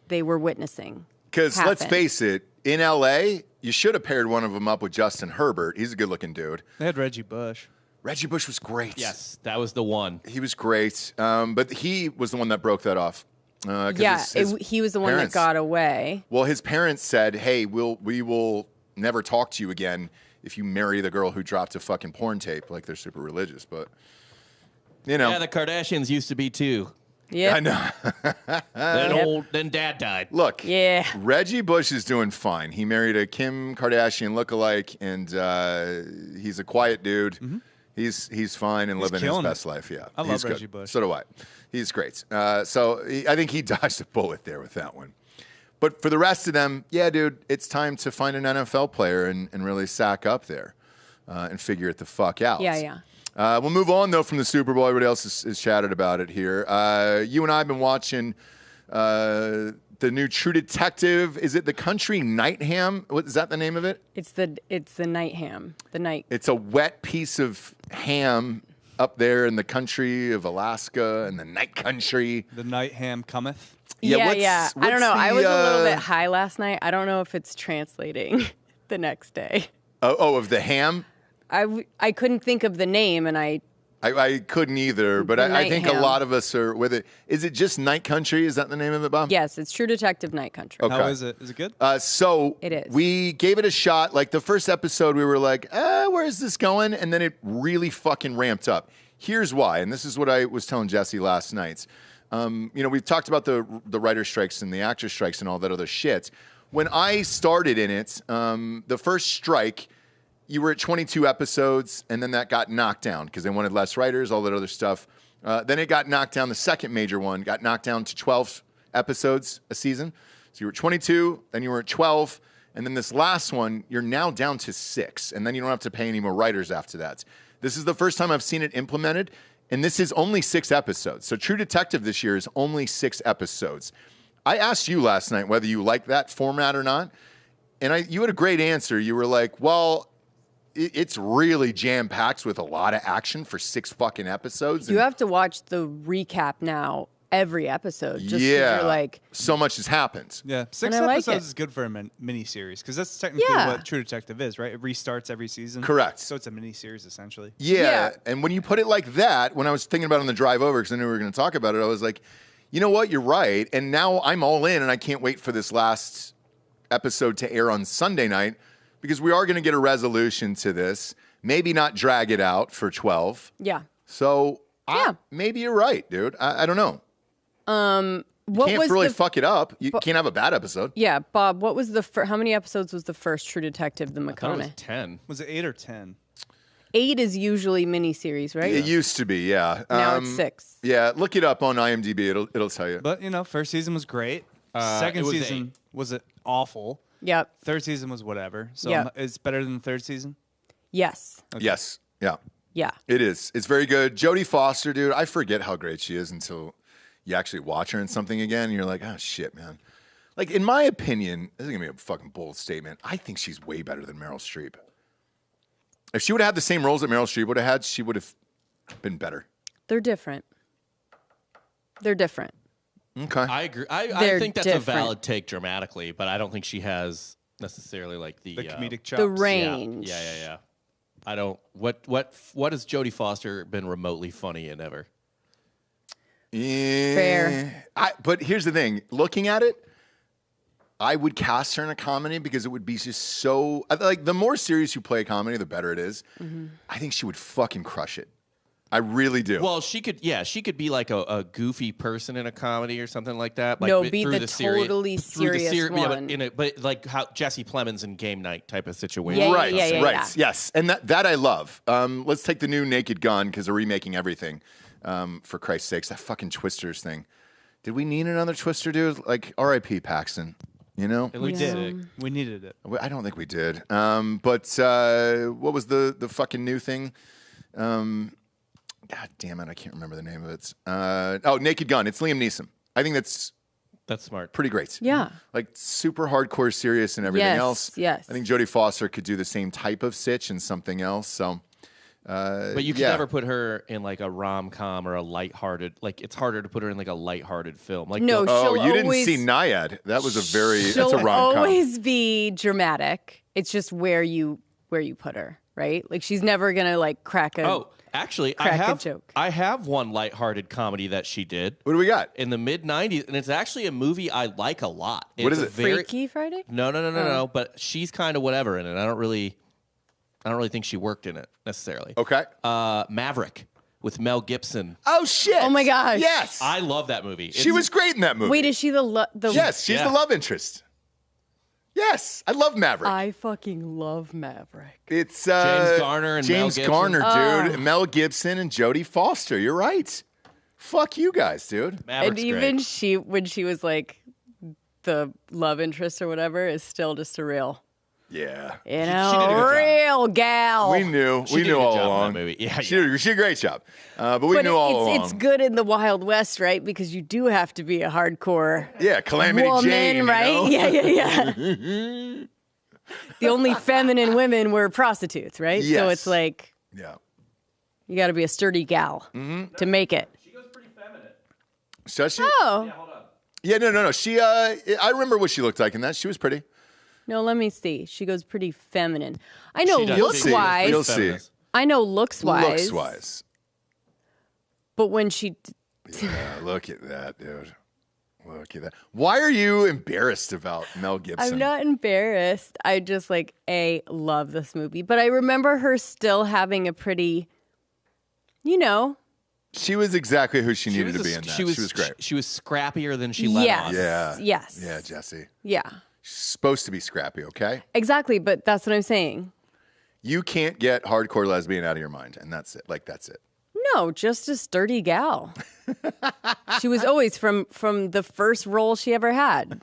[SPEAKER 2] they were witnessing.
[SPEAKER 3] Because let's
[SPEAKER 2] happen.
[SPEAKER 3] face it, in L.A., you should have paired one of them up with Justin Herbert. He's a good-looking dude.
[SPEAKER 1] They had Reggie Bush.
[SPEAKER 3] Reggie Bush was great.
[SPEAKER 5] Yes, that was the one.
[SPEAKER 3] He was great. But he was the one that broke that off. 'Cause
[SPEAKER 2] Yeah,
[SPEAKER 3] his
[SPEAKER 2] he was the one that
[SPEAKER 3] parents-
[SPEAKER 2] got away.
[SPEAKER 3] Well, his parents said, hey, we will never talk to you again if you marry the girl who dropped a fucking porn tape, like they're super religious. But you know,
[SPEAKER 5] Yeah, the Kardashians used to be too.
[SPEAKER 2] Yeah.
[SPEAKER 3] I know.
[SPEAKER 5] Then Dad died.
[SPEAKER 3] Look,
[SPEAKER 2] Yeah.
[SPEAKER 3] Reggie Bush is doing fine. He married a Kim Kardashian lookalike, and he's a quiet dude. He's fine and living his
[SPEAKER 1] killing
[SPEAKER 3] best
[SPEAKER 1] it.
[SPEAKER 3] life. Yeah,
[SPEAKER 1] I
[SPEAKER 3] he's
[SPEAKER 1] love
[SPEAKER 3] good.
[SPEAKER 1] Reggie Bush.
[SPEAKER 3] So do I. He's great. I think he dodged a bullet there with that one. But for the rest of them, yeah, dude, it's time to find an NFL player and really sack up there and figure it the fuck out.
[SPEAKER 2] Yeah.
[SPEAKER 3] We'll move on, though, from the Super Bowl. Everybody else is chatted about it here. You and I have been watching the new True Detective. Is it the Country Night Ham? What is that the name of it?
[SPEAKER 2] It's the night ham. The night.
[SPEAKER 3] It's a wet piece of ham up there in the country of Alaska and the night country.
[SPEAKER 1] The night ham cometh.
[SPEAKER 2] Yeah.
[SPEAKER 3] what's
[SPEAKER 2] I don't know. I
[SPEAKER 3] the,
[SPEAKER 2] was a little bit high last night. I don't know if it's translating the next day.
[SPEAKER 3] of the ham?
[SPEAKER 2] I couldn't think of the name, and I
[SPEAKER 3] couldn't either, but I
[SPEAKER 2] Night
[SPEAKER 3] think
[SPEAKER 2] Ham.
[SPEAKER 3] a lot of us are with it. Is it just Night Country? Is that the name of it, Bob?
[SPEAKER 2] yes, it's True Detective Night Country.
[SPEAKER 3] Okay.
[SPEAKER 1] How is it? Is it good?
[SPEAKER 3] So
[SPEAKER 2] It is.
[SPEAKER 3] we gave it a shot. Like the first episode, we were like, where is this going? And then it really fucking ramped up. Here's why, and this is what I was telling Jesse last night. We've talked about the writer strikes and the actor strikes and all that other shit. When I started in it, the first strike, you were at 22 episodes, and then that got knocked down because they wanted less writers, all that other stuff. Then it got knocked down. The second major one got knocked down to 12 episodes a season. So you were at 22, then you were at 12, and then this last one, you're now down to 6, and then you don't have to pay any more writers after that. This is the first time I've seen it implemented, and this is only 6 episodes. So True Detective this year is only 6 episodes. I asked you last night whether you like that format or not, and you had a great answer. You were like, well, it's really jam-packed with a lot of action for 6 fucking episodes.
[SPEAKER 2] You have to watch the recap now every episode. Just 'cause
[SPEAKER 3] yeah,
[SPEAKER 2] you're like,
[SPEAKER 3] so much has happened.
[SPEAKER 1] Yeah, 6
[SPEAKER 2] And I like
[SPEAKER 1] episodes
[SPEAKER 2] it.
[SPEAKER 1] is good for a mini-series because that's technically
[SPEAKER 2] Yeah.
[SPEAKER 1] what True Detective is, right? It restarts every season.
[SPEAKER 3] Correct.
[SPEAKER 1] So it's a mini-series essentially.
[SPEAKER 3] Yeah, and when you put it like that, when I was thinking about it on the drive over, because I knew we were going to talk about it, I was like, you know what, you're right. And now I'm all in, and I can't wait for this last episode to air on Sunday night because we are going to get a resolution to this. Maybe not drag it out for 12.
[SPEAKER 2] yeah.
[SPEAKER 3] So
[SPEAKER 2] Yeah.
[SPEAKER 3] maybe you're right, dude. I don't know.
[SPEAKER 2] What
[SPEAKER 3] Can't
[SPEAKER 2] was
[SPEAKER 3] really
[SPEAKER 2] the
[SPEAKER 3] fuck it up. You can't have a bad episode.
[SPEAKER 2] Yeah, Bob, what was how many episodes was the first True Detective, the
[SPEAKER 5] I thought it was
[SPEAKER 2] McConaughey?
[SPEAKER 5] 10.
[SPEAKER 1] Was it 8 or 10?
[SPEAKER 2] 8 is usually miniseries, right?
[SPEAKER 3] It used to be, yeah.
[SPEAKER 2] Now it's 6.
[SPEAKER 3] Yeah, look it up on IMDb. It'll tell you.
[SPEAKER 1] But first season was great. Second
[SPEAKER 5] it was
[SPEAKER 1] season was awful.
[SPEAKER 2] Yep.
[SPEAKER 1] Third season was whatever. So
[SPEAKER 2] Yeah.
[SPEAKER 1] it's better than the third season.
[SPEAKER 2] Yes.
[SPEAKER 3] Yes, yeah.
[SPEAKER 2] Yeah.
[SPEAKER 3] It is. It's very good. Jodie Foster, dude, I forget how great she is until you actually watch her in something again, and you're like, oh, shit, man. Like, in my opinion, this is going to be a fucking bold statement, I think she's way better than Meryl Streep. If she would have had the same roles that Meryl Streep would have had, she would have been better.
[SPEAKER 2] They're different.
[SPEAKER 3] Okay.
[SPEAKER 5] I agree. I
[SPEAKER 2] They're
[SPEAKER 5] think that's
[SPEAKER 2] different.
[SPEAKER 5] a valid take dramatically, but I don't think she has necessarily like the
[SPEAKER 1] comedic chops.
[SPEAKER 2] The range.
[SPEAKER 5] Yeah. I don't. What has Jodie Foster been remotely funny in ever?
[SPEAKER 3] Yeah.
[SPEAKER 2] Fair.
[SPEAKER 3] But here's the thing. Looking at it, I would cast her in a comedy because it would be just so... Like, the more serious you play a comedy, the better it is.
[SPEAKER 2] Mm-hmm.
[SPEAKER 3] I think she would fucking crush it. I really do.
[SPEAKER 5] Well, she could be like a goofy person in a comedy or something like that. Like,
[SPEAKER 2] No, be
[SPEAKER 5] through
[SPEAKER 2] the
[SPEAKER 5] seri-
[SPEAKER 2] totally
[SPEAKER 5] through the
[SPEAKER 2] serious
[SPEAKER 5] Yeah,
[SPEAKER 2] one.
[SPEAKER 5] but like how Jesse Plemons in Game Night type of situation.
[SPEAKER 2] Yeah,
[SPEAKER 3] right,
[SPEAKER 2] yeah,
[SPEAKER 3] right. Yes. And that I love. Let's take the new Naked Gun because they're remaking everything. For Christ's sakes, that fucking Twisters thing. Did we need another Twister, dude? Like, R.I.P. Paxton. You know?
[SPEAKER 1] We did. We needed it.
[SPEAKER 3] I don't think we did. But what was the fucking new thing? God damn it, I can't remember the name of it. Naked Gun. It's Liam Neeson. I think that's
[SPEAKER 5] smart.
[SPEAKER 3] pretty great.
[SPEAKER 2] Yeah.
[SPEAKER 3] Like super hardcore serious and everything
[SPEAKER 2] Yes,
[SPEAKER 3] else.
[SPEAKER 2] yes.
[SPEAKER 3] I think Jodie Foster could do the same type of sitch and something else. So,
[SPEAKER 5] But you could never put her in like a rom-com or a lighthearted. Like, it's harder to put her in like a lighthearted film. Like
[SPEAKER 2] No,
[SPEAKER 3] Oh,
[SPEAKER 2] she'll
[SPEAKER 3] you didn't
[SPEAKER 2] always-
[SPEAKER 3] see Naiad. That was that's
[SPEAKER 2] She'll
[SPEAKER 3] a rom-com.
[SPEAKER 2] always be dramatic. It's just where you put her, right? Like, she's never gonna like crack a.
[SPEAKER 5] Oh, actually,
[SPEAKER 2] Crack a joke.
[SPEAKER 5] I have one lighthearted comedy that she did
[SPEAKER 3] What do we got?
[SPEAKER 5] in the mid '90s, and it's actually a movie I like a lot.
[SPEAKER 3] What
[SPEAKER 5] It's
[SPEAKER 3] is
[SPEAKER 5] a
[SPEAKER 3] it?
[SPEAKER 5] Very,
[SPEAKER 2] Freaky Friday.
[SPEAKER 5] No. But she's kind of whatever in it. I don't really. I don't really think she worked in it necessarily.
[SPEAKER 3] Okay.
[SPEAKER 5] Maverick with Mel Gibson.
[SPEAKER 3] Oh shit!
[SPEAKER 2] Oh my gosh.
[SPEAKER 3] Yes,
[SPEAKER 5] I love that movie.
[SPEAKER 3] she was great in that movie.
[SPEAKER 2] Wait, is she the
[SPEAKER 3] Yes, she's the love interest. Yes, I love Maverick.
[SPEAKER 2] I fucking love Maverick.
[SPEAKER 3] It's
[SPEAKER 5] James Garner and Mel
[SPEAKER 3] James
[SPEAKER 5] Gibson.
[SPEAKER 3] Garner, dude. Mel Gibson and Jodie Foster. You're right. Fuck you guys, dude.
[SPEAKER 5] Maverick's
[SPEAKER 2] And even
[SPEAKER 5] great.
[SPEAKER 2] when she was like the love interest or whatever, is still just a real,
[SPEAKER 3] Yeah.
[SPEAKER 2] you
[SPEAKER 5] did a
[SPEAKER 2] know,
[SPEAKER 5] good job.
[SPEAKER 2] real gal.
[SPEAKER 3] We knew.
[SPEAKER 5] She
[SPEAKER 3] We
[SPEAKER 5] did
[SPEAKER 3] knew
[SPEAKER 5] a good
[SPEAKER 3] all
[SPEAKER 5] job in that
[SPEAKER 3] along.
[SPEAKER 5] movie. Yeah,
[SPEAKER 3] she did a great job. But we
[SPEAKER 2] But
[SPEAKER 3] knew all along.
[SPEAKER 2] it's good in the Wild West, right? Because you do have to be a hardcore
[SPEAKER 3] Yeah, Calamity
[SPEAKER 2] woman,
[SPEAKER 3] Jane.
[SPEAKER 2] right?
[SPEAKER 3] You know?
[SPEAKER 2] Yeah. The only feminine women were prostitutes, right? So
[SPEAKER 3] Yes.
[SPEAKER 2] it's like
[SPEAKER 3] Yeah.
[SPEAKER 2] you got to be a sturdy gal to make it.
[SPEAKER 3] So she?
[SPEAKER 2] Oh
[SPEAKER 3] Yeah, no. She. I remember what she looked like in that. She was pretty.
[SPEAKER 2] no, let me see. She goes pretty feminine. I know
[SPEAKER 5] She does.
[SPEAKER 2] looks wise.
[SPEAKER 3] You'll see.
[SPEAKER 2] I know looks wise.
[SPEAKER 3] Looks wise.
[SPEAKER 2] But when she
[SPEAKER 3] Yeah, look at that, dude. Look at that. Why are you embarrassed about Mel Gibson?
[SPEAKER 2] I'm not embarrassed. I just love this movie. But I remember her still having a pretty, you know,
[SPEAKER 3] She was exactly who she
[SPEAKER 5] She
[SPEAKER 3] needed
[SPEAKER 5] was
[SPEAKER 3] to
[SPEAKER 5] a-
[SPEAKER 3] be in that.
[SPEAKER 5] She was
[SPEAKER 3] great.
[SPEAKER 5] She was scrappier than she let
[SPEAKER 2] yes.
[SPEAKER 5] on.
[SPEAKER 3] Yeah.
[SPEAKER 2] Yes.
[SPEAKER 3] Yeah, Jessie.
[SPEAKER 2] Yeah.
[SPEAKER 3] She's supposed to be scrappy, okay?
[SPEAKER 2] Exactly. But that's what I'm saying.
[SPEAKER 3] You can't get hardcore lesbian out of your mind, and that's it. Like, that's it.
[SPEAKER 2] No, just a sturdy gal. She was always from the first role she ever had.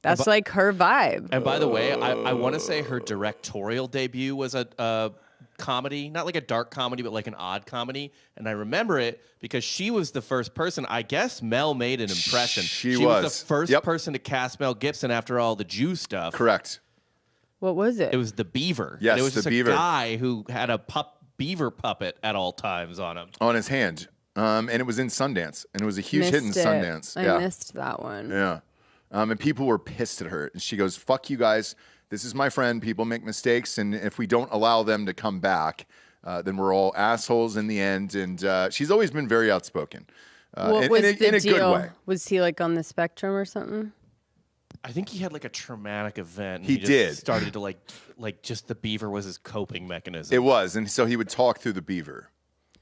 [SPEAKER 2] That's like her vibe.
[SPEAKER 5] And by the way, I want to say her directorial debut was a comedy, not like a dark comedy, but like an odd comedy. And I remember it because she was the first person. I guess Mel made an impression.
[SPEAKER 3] She
[SPEAKER 5] was
[SPEAKER 3] was.
[SPEAKER 5] the first
[SPEAKER 3] Yep.
[SPEAKER 5] person to cast Mel Gibson after all the Jew stuff.
[SPEAKER 3] Correct.
[SPEAKER 2] What was it?
[SPEAKER 5] It was the Beaver.
[SPEAKER 3] Yes,
[SPEAKER 5] and it was
[SPEAKER 3] the
[SPEAKER 5] just
[SPEAKER 3] Beaver.
[SPEAKER 5] a guy who had a beaver puppet at all times on him.
[SPEAKER 3] On his hand. And it was in Sundance. And it was a huge hit in
[SPEAKER 2] Missed it.
[SPEAKER 3] Sundance.
[SPEAKER 2] I missed that one.
[SPEAKER 3] Yeah. And people were pissed at her. And she goes, fuck you guys. This is my friend. People make mistakes. And if we don't allow them to come back, then we're all assholes in the end. And she's always been very outspoken.
[SPEAKER 2] What was the
[SPEAKER 3] in a
[SPEAKER 2] deal?
[SPEAKER 3] good way.
[SPEAKER 2] Was he like on the spectrum or something?
[SPEAKER 5] I think he had like a traumatic event. And
[SPEAKER 3] He
[SPEAKER 5] just
[SPEAKER 3] did.
[SPEAKER 5] Started to like just the beaver was his coping mechanism.
[SPEAKER 3] It was. And so he would talk through the beaver.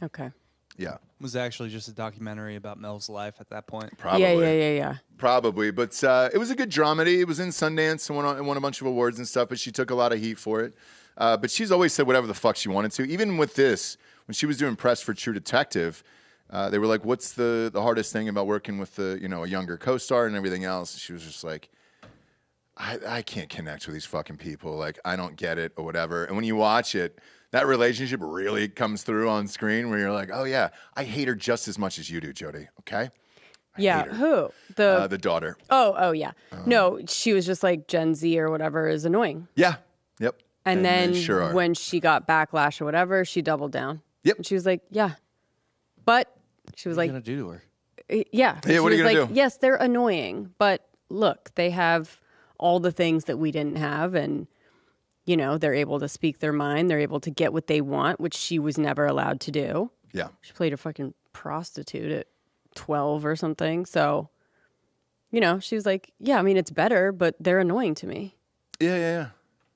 [SPEAKER 2] Okay.
[SPEAKER 3] Yeah.
[SPEAKER 1] It was actually just a documentary about Mel's life at that point.
[SPEAKER 3] Probably.
[SPEAKER 2] Yeah.
[SPEAKER 3] Probably, but it was a good dramedy. It was in Sundance and won a bunch of awards and stuff, but she took a lot of heat for it. But she's always said whatever the fuck she wanted to. Even with this, when she was doing press for True Detective, they were like, what's the hardest thing about working with a younger co-star and everything else? She was just like, I can't connect with these fucking people. Like, I don't get it or whatever. And when you watch it, that relationship really comes through on screen where you're like, oh, yeah, I hate her just as much as you do, Jodie. Okay?
[SPEAKER 2] Yeah.
[SPEAKER 3] hate her.
[SPEAKER 2] Who?
[SPEAKER 3] The daughter.
[SPEAKER 2] Oh, yeah. No, she was just like Gen Z or whatever is annoying.
[SPEAKER 3] Yeah. Yep.
[SPEAKER 2] And then
[SPEAKER 3] they sure are.
[SPEAKER 2] when she got backlash or whatever, she doubled down.
[SPEAKER 3] Yep.
[SPEAKER 2] And she was like, yeah. But she was
[SPEAKER 5] What are
[SPEAKER 2] like,
[SPEAKER 5] you gonna do to her?
[SPEAKER 2] yeah.
[SPEAKER 3] Yeah,
[SPEAKER 2] She
[SPEAKER 3] what are you
[SPEAKER 2] was
[SPEAKER 3] gonna
[SPEAKER 2] like,
[SPEAKER 3] do?
[SPEAKER 2] yes, they're annoying, but look, they have all the things that we didn't have, and they're able to speak their mind. They're able to get what they want, which she was never allowed to do.
[SPEAKER 3] Yeah.
[SPEAKER 2] She played a fucking prostitute at 12 or something. So, she was like, yeah, I mean, it's better, but they're annoying to me,
[SPEAKER 3] Yeah.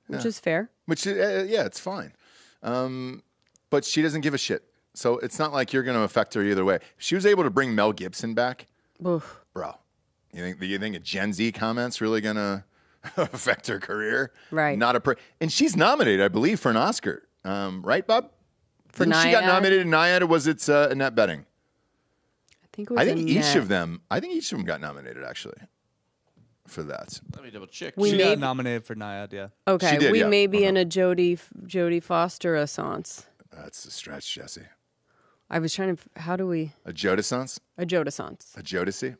[SPEAKER 2] which is fair.
[SPEAKER 3] Which, yeah, it's fine. But she doesn't give a shit. So it's not like you're going to affect her either way. If she was able to bring Mel Gibson back,
[SPEAKER 2] Oof.
[SPEAKER 3] bro, you think a Gen Z comment's really going to affect her career?
[SPEAKER 2] Right.
[SPEAKER 3] And she's nominated, I believe, for an Oscar. Right, Bob?
[SPEAKER 2] For
[SPEAKER 3] Didn't she got
[SPEAKER 2] Naiad?
[SPEAKER 3] nominated in Naiad, or was it Annette Bening?
[SPEAKER 2] I think it was
[SPEAKER 3] I think each
[SPEAKER 2] Annette.
[SPEAKER 3] of them got nominated, actually, for that.
[SPEAKER 5] Let me double check.
[SPEAKER 2] We
[SPEAKER 1] She
[SPEAKER 2] may-
[SPEAKER 1] got nominated for Naiad, yeah.
[SPEAKER 2] Okay,
[SPEAKER 3] She did,
[SPEAKER 2] we
[SPEAKER 3] yeah.
[SPEAKER 2] may be in a Jodie Foster assance.
[SPEAKER 3] That's a stretch, Jesse.
[SPEAKER 2] I was trying to. How do we
[SPEAKER 3] A Jodasance?
[SPEAKER 2] a Jodasance,
[SPEAKER 3] A Jodeci?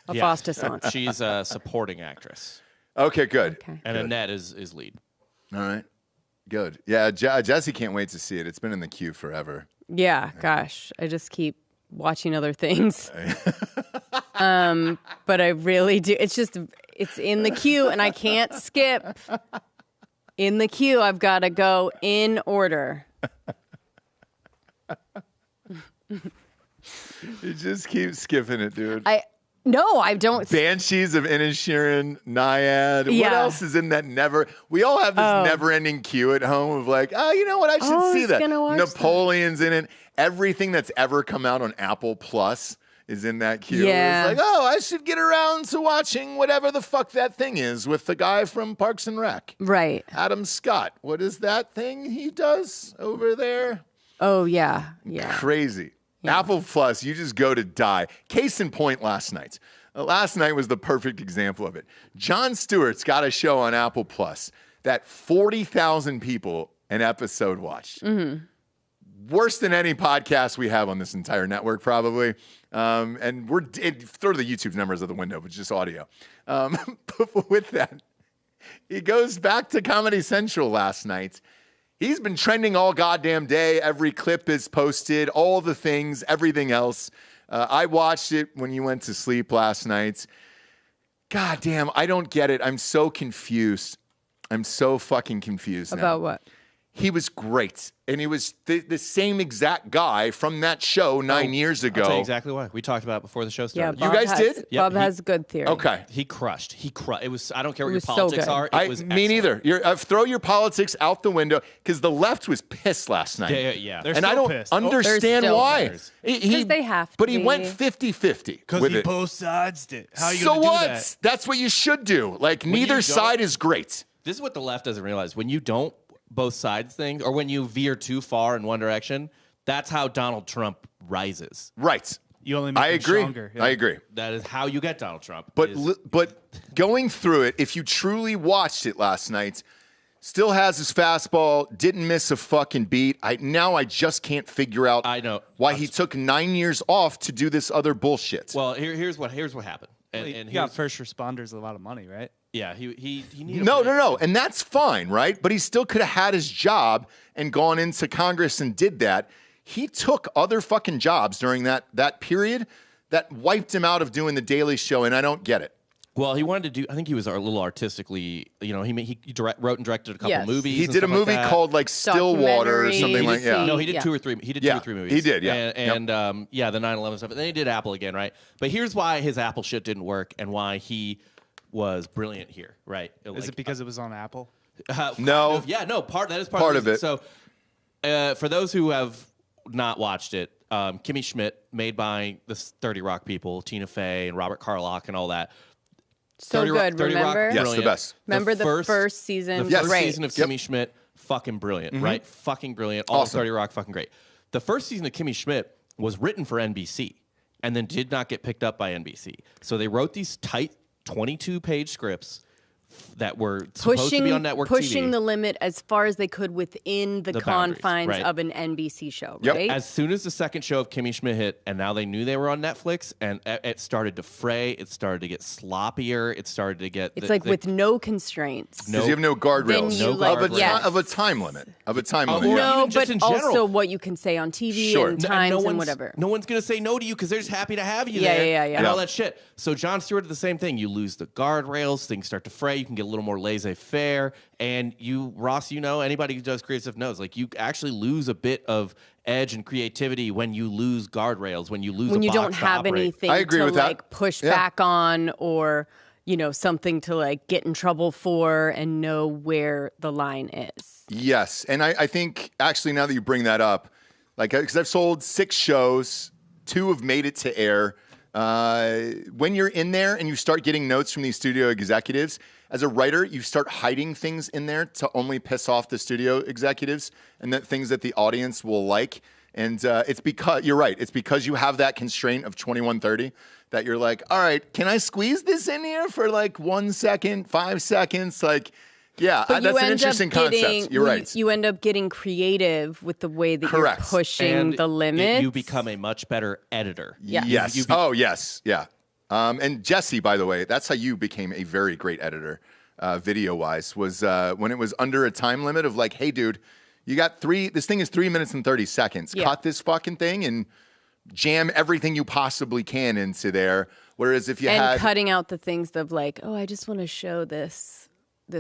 [SPEAKER 2] a
[SPEAKER 5] Yeah.
[SPEAKER 2] Foster-sance?
[SPEAKER 5] She's a supporting actress,
[SPEAKER 3] Okay, good.
[SPEAKER 2] Okay.
[SPEAKER 5] and Annette is lead.
[SPEAKER 3] All right. Good. Yeah, Jesse can't wait to see it. It's been in the queue forever.
[SPEAKER 2] Yeah, gosh, I just keep watching other things. But I really do. It's in the queue, and I can't skip. In the queue, I've got to go in order.
[SPEAKER 3] You just keep skipping it, dude.
[SPEAKER 2] No, I don't.
[SPEAKER 3] Banshees of Inisherin, Naiad.
[SPEAKER 2] Yeah.
[SPEAKER 3] What else is in that never? We all have this never-ending queue at home of like, oh, you know what? I should see that. Napoleon's in it. Everything that's ever come out on Apple Plus is in that queue.
[SPEAKER 2] Yeah.
[SPEAKER 3] It's like, oh, I should get around to watching whatever the fuck that thing is with the guy from Parks and Rec.
[SPEAKER 2] Right.
[SPEAKER 3] Adam Scott. What is that thing he does over there?
[SPEAKER 2] Oh, yeah. Yeah.
[SPEAKER 3] Crazy. Yeah. Apple Plus, you just go to die. Case in point last night. Last night was the perfect example of it. Jon Stewart's got a show on Apple Plus that 40,000 people an episode watched. Mm-hmm. Worse than any podcast we have on this entire network, probably. And throw the YouTube numbers out the window, but just audio. But with that, he goes back to Comedy Central last night. He's been trending all goddamn day. Every clip is posted, all the things, everything else. I watched it when you went to sleep last night. God damn, I don't get it. I'm so confused. I'm so fucking confused now.
[SPEAKER 2] About what?
[SPEAKER 3] He was great. And he was the same exact guy from that show 9 years ago.
[SPEAKER 5] I'll tell you exactly why. We talked about it before the show started.
[SPEAKER 2] Yeah,
[SPEAKER 3] you guys did?
[SPEAKER 2] Bob has good theory.
[SPEAKER 3] Okay.
[SPEAKER 5] He crushed. It was. I don't care what your
[SPEAKER 2] was so
[SPEAKER 5] politics
[SPEAKER 2] good.
[SPEAKER 5] are. It was
[SPEAKER 3] Me neither. Throw your politics out the window because the left was pissed last night.
[SPEAKER 5] Yeah.
[SPEAKER 1] They're
[SPEAKER 3] And
[SPEAKER 1] still
[SPEAKER 3] I don't
[SPEAKER 1] pissed.
[SPEAKER 3] understand
[SPEAKER 2] still
[SPEAKER 3] why.
[SPEAKER 2] pissed. 'Cause they have to
[SPEAKER 3] But he
[SPEAKER 2] be.
[SPEAKER 3] went 50-50
[SPEAKER 1] Because
[SPEAKER 3] with
[SPEAKER 1] he
[SPEAKER 3] it.
[SPEAKER 1] both sides did. How are you
[SPEAKER 3] So
[SPEAKER 1] going to do
[SPEAKER 3] what?
[SPEAKER 1] that?
[SPEAKER 3] That's what you should do. Like, neither
[SPEAKER 5] you
[SPEAKER 3] side
[SPEAKER 5] don't-
[SPEAKER 3] is great.
[SPEAKER 5] This is what the left doesn't realize. When you don't both sides things, or when you veer too far in one direction, that's how Donald Trump rises.
[SPEAKER 3] Right.
[SPEAKER 1] You only make
[SPEAKER 3] I
[SPEAKER 1] them
[SPEAKER 3] agree.
[SPEAKER 1] stronger. Yeah.
[SPEAKER 3] I agree.
[SPEAKER 5] That is how you get Donald Trump.
[SPEAKER 3] But
[SPEAKER 5] is-
[SPEAKER 3] but going through it, if you truly watched it last night, still has his fastball, didn't miss a fucking beat. I just can't figure out
[SPEAKER 5] I know.
[SPEAKER 3] why he took 9 years off to do this other bullshit.
[SPEAKER 5] well, here's what happened. And
[SPEAKER 1] You got first responders a lot of money, right?
[SPEAKER 5] yeah, he needed
[SPEAKER 3] No. And that's fine, right? But he still could have had his job and gone into Congress and did that. He took other fucking jobs during that period that wiped him out of doing the Daily Show, and I don't get it.
[SPEAKER 5] Well, he wanted to do. I think he was a little artistically. He wrote and directed a couple movies.
[SPEAKER 3] He
[SPEAKER 5] and
[SPEAKER 3] did a
[SPEAKER 5] stuff like
[SPEAKER 3] movie
[SPEAKER 5] that.
[SPEAKER 3] called like Stillwater or something
[SPEAKER 2] Documentary.
[SPEAKER 3] like that.
[SPEAKER 5] No, he did
[SPEAKER 2] Yeah.
[SPEAKER 5] 2 or 3. He did 2
[SPEAKER 3] Yeah,
[SPEAKER 5] or 3 movies.
[SPEAKER 3] he did, yeah.
[SPEAKER 5] And the 9/11 stuff. And then he did Apple again, right? But here's why his Apple shit didn't work and why he was brilliant here, right?
[SPEAKER 1] Is it because it was on Apple?
[SPEAKER 3] No.
[SPEAKER 5] That is part
[SPEAKER 3] Part
[SPEAKER 5] of
[SPEAKER 3] of
[SPEAKER 5] it. So, for those who have not watched it, Kimmy Schmidt, made by the 30 Rock people, Tina Fey and Robert Carlock and all that.
[SPEAKER 2] So
[SPEAKER 5] 30 Rock-
[SPEAKER 2] good,
[SPEAKER 5] 30 Rock,
[SPEAKER 2] remember?
[SPEAKER 3] Yes, the
[SPEAKER 5] brilliant.
[SPEAKER 3] best.
[SPEAKER 2] Remember the first season?
[SPEAKER 5] The first
[SPEAKER 2] Great.
[SPEAKER 5] season of Kimmy Schmidt, fucking brilliant, right? Fucking brilliant. All
[SPEAKER 3] Awesome.
[SPEAKER 5] 30 Rock, fucking great. The first season of Kimmy Schmidt was written for NBC and then did not get picked up by NBC. So they wrote these tight 22-page scripts that were supposed to be on network
[SPEAKER 2] pushing
[SPEAKER 5] TV.
[SPEAKER 2] the limit as far as they could within the
[SPEAKER 5] boundaries,
[SPEAKER 2] confines
[SPEAKER 5] right.
[SPEAKER 2] of an NBC show,
[SPEAKER 3] Yep.
[SPEAKER 2] right?
[SPEAKER 5] As soon as the second show of Kimmy Schmidt hit, and now they knew they were on Netflix, and it started to fray. It started to get sloppier. It started to get.
[SPEAKER 2] It's with no constraints.
[SPEAKER 5] No-
[SPEAKER 3] Because you have no guardrails.
[SPEAKER 2] Then you, like,
[SPEAKER 3] of, a
[SPEAKER 2] yes.
[SPEAKER 3] of a time limit. Of a time
[SPEAKER 5] Oh,
[SPEAKER 3] limit.
[SPEAKER 5] or
[SPEAKER 3] yeah.
[SPEAKER 2] No,
[SPEAKER 5] even just
[SPEAKER 2] but
[SPEAKER 5] in
[SPEAKER 2] also
[SPEAKER 5] general.
[SPEAKER 2] what you can say on TV
[SPEAKER 3] Sure.
[SPEAKER 2] and
[SPEAKER 3] No-
[SPEAKER 2] times
[SPEAKER 5] no
[SPEAKER 2] and
[SPEAKER 5] one's-
[SPEAKER 2] whatever.
[SPEAKER 5] No one's going to say no to you because they're just happy to have you
[SPEAKER 2] Yeah,
[SPEAKER 5] there
[SPEAKER 2] yeah, yeah.
[SPEAKER 5] and all
[SPEAKER 3] Yeah.
[SPEAKER 5] that shit. So Jon Stewart did the same thing. You lose the guardrails, things start to fray. You can get a little more laissez-faire. And you, Ross, anybody who does creative stuff knows, like, you actually lose a bit of edge and creativity when you lose guardrails, when you lose
[SPEAKER 2] when
[SPEAKER 5] a
[SPEAKER 2] you
[SPEAKER 5] box
[SPEAKER 2] don't
[SPEAKER 5] to
[SPEAKER 2] have
[SPEAKER 5] operate.
[SPEAKER 2] anything
[SPEAKER 3] I agree
[SPEAKER 2] to
[SPEAKER 3] with that.
[SPEAKER 2] like push
[SPEAKER 3] Yeah.
[SPEAKER 2] back on or something to like get in trouble for and know where the line is.
[SPEAKER 3] Yes. And I think, actually, now that you bring that up, like, because I've sold 6 shows, 2 have made it to air. When you're in there and you start getting notes from these studio executives, as a writer, you start hiding things in there to only piss off the studio executives and the things that the audience will like. And it's because, you're right, it's because you have that constraint of 21:30 that you're like, all right, can I squeeze this in here for like 1 second, 5 seconds? Like, yeah,
[SPEAKER 2] But
[SPEAKER 3] that's
[SPEAKER 2] you
[SPEAKER 3] an
[SPEAKER 2] end
[SPEAKER 3] interesting
[SPEAKER 2] up getting,
[SPEAKER 3] concept. You're right.
[SPEAKER 2] You end up getting creative with the way that
[SPEAKER 3] Correct.
[SPEAKER 2] you're pushing
[SPEAKER 5] And
[SPEAKER 2] the limits.
[SPEAKER 5] you become a much better editor.
[SPEAKER 2] Yeah.
[SPEAKER 3] Yes.
[SPEAKER 5] You
[SPEAKER 3] Oh, yes. Yeah. And Jessie, by the way, that's how you became a very great editor, video-wise, was when it was under a time limit of like, hey, dude, you got this thing is 3 minutes and 30 seconds.
[SPEAKER 2] Yeah.
[SPEAKER 3] Cut this fucking thing and jam everything you possibly can into there. Whereas if you had
[SPEAKER 2] cutting out the things of like, oh, I just want to show this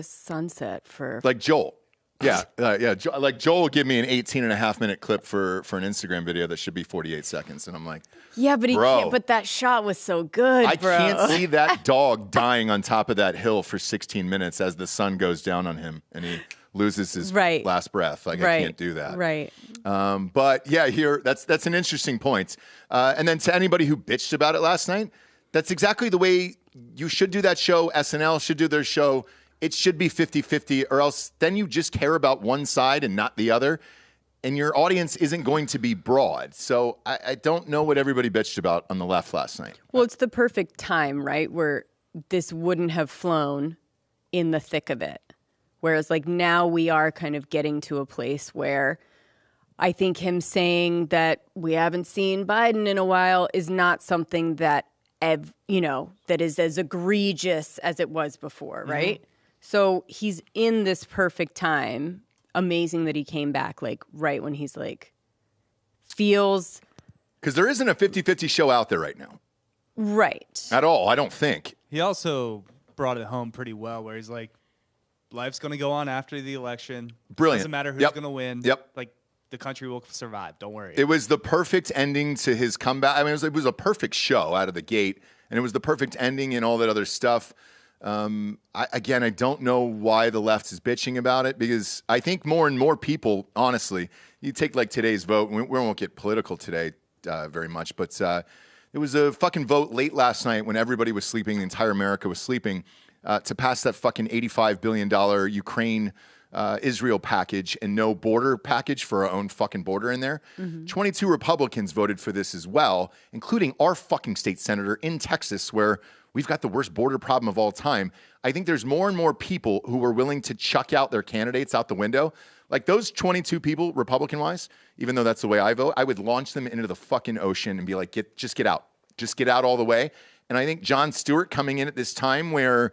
[SPEAKER 2] sunset for
[SPEAKER 3] like Joel. Yeah, like Joel will give me an 18.5-minute clip for an Instagram video that should be 48 seconds, and I'm like,
[SPEAKER 2] yeah, but
[SPEAKER 3] bro,
[SPEAKER 2] but that shot was so good, bro.
[SPEAKER 3] I can't see that dog dying on top of that hill for 16 minutes as the sun goes down on him and he loses his last breath. Like I can't do that.
[SPEAKER 2] Right.
[SPEAKER 3] But yeah, here that's an interesting point. And then to anybody who bitched about it last night, that's exactly the way you should do that show. SNL should do their show. It should be 50-50, or else then you just care about one side and not the other, and your audience isn't going to be broad. So I don't know what everybody bitched about on the left last night.
[SPEAKER 2] Well, it's the perfect time, right, where this wouldn't have flown in the thick of it. Whereas, like, now we are kind of getting to a place where I think him saying that we haven't seen Biden in a while is not something that, that is as egregious as it was before, right? Mm-hmm. So he's in this perfect time. Amazing that he came back, like, right when he's, like, feels...
[SPEAKER 3] Because there isn't a 50-50 show out there right now.
[SPEAKER 2] Right.
[SPEAKER 3] At all, I don't think.
[SPEAKER 1] He also brought it home pretty well, where he's like, life's going to go on after the election.
[SPEAKER 3] Brilliant.
[SPEAKER 1] Doesn't matter who's going to win.
[SPEAKER 3] Yep.
[SPEAKER 1] Like, the country will survive. Don't worry.
[SPEAKER 3] It was the perfect ending to his comeback. I mean, it was a perfect show out of the gate, and it was the perfect ending and all that other stuff. I don't know why the left is bitching about it, because I think more and more people, honestly, you take like today's vote, we won't get political today very much, but it was a fucking vote late last night when everybody was sleeping, the entire America was sleeping, to pass that fucking $85 billion Ukraine Israel package and no border package for our own fucking border in there. Mm-hmm. 22 Republicans voted for this as well, including our fucking state senator in Texas, where we've got the worst border problem of all time. I think there's more and more people who are willing to chuck out their candidates out the window. Like those 22 people, Republican-wise, even though that's the way I vote, I would launch them into the fucking ocean and be like, just get out. Just get out all the way. And I think Jon Stewart coming in at this time where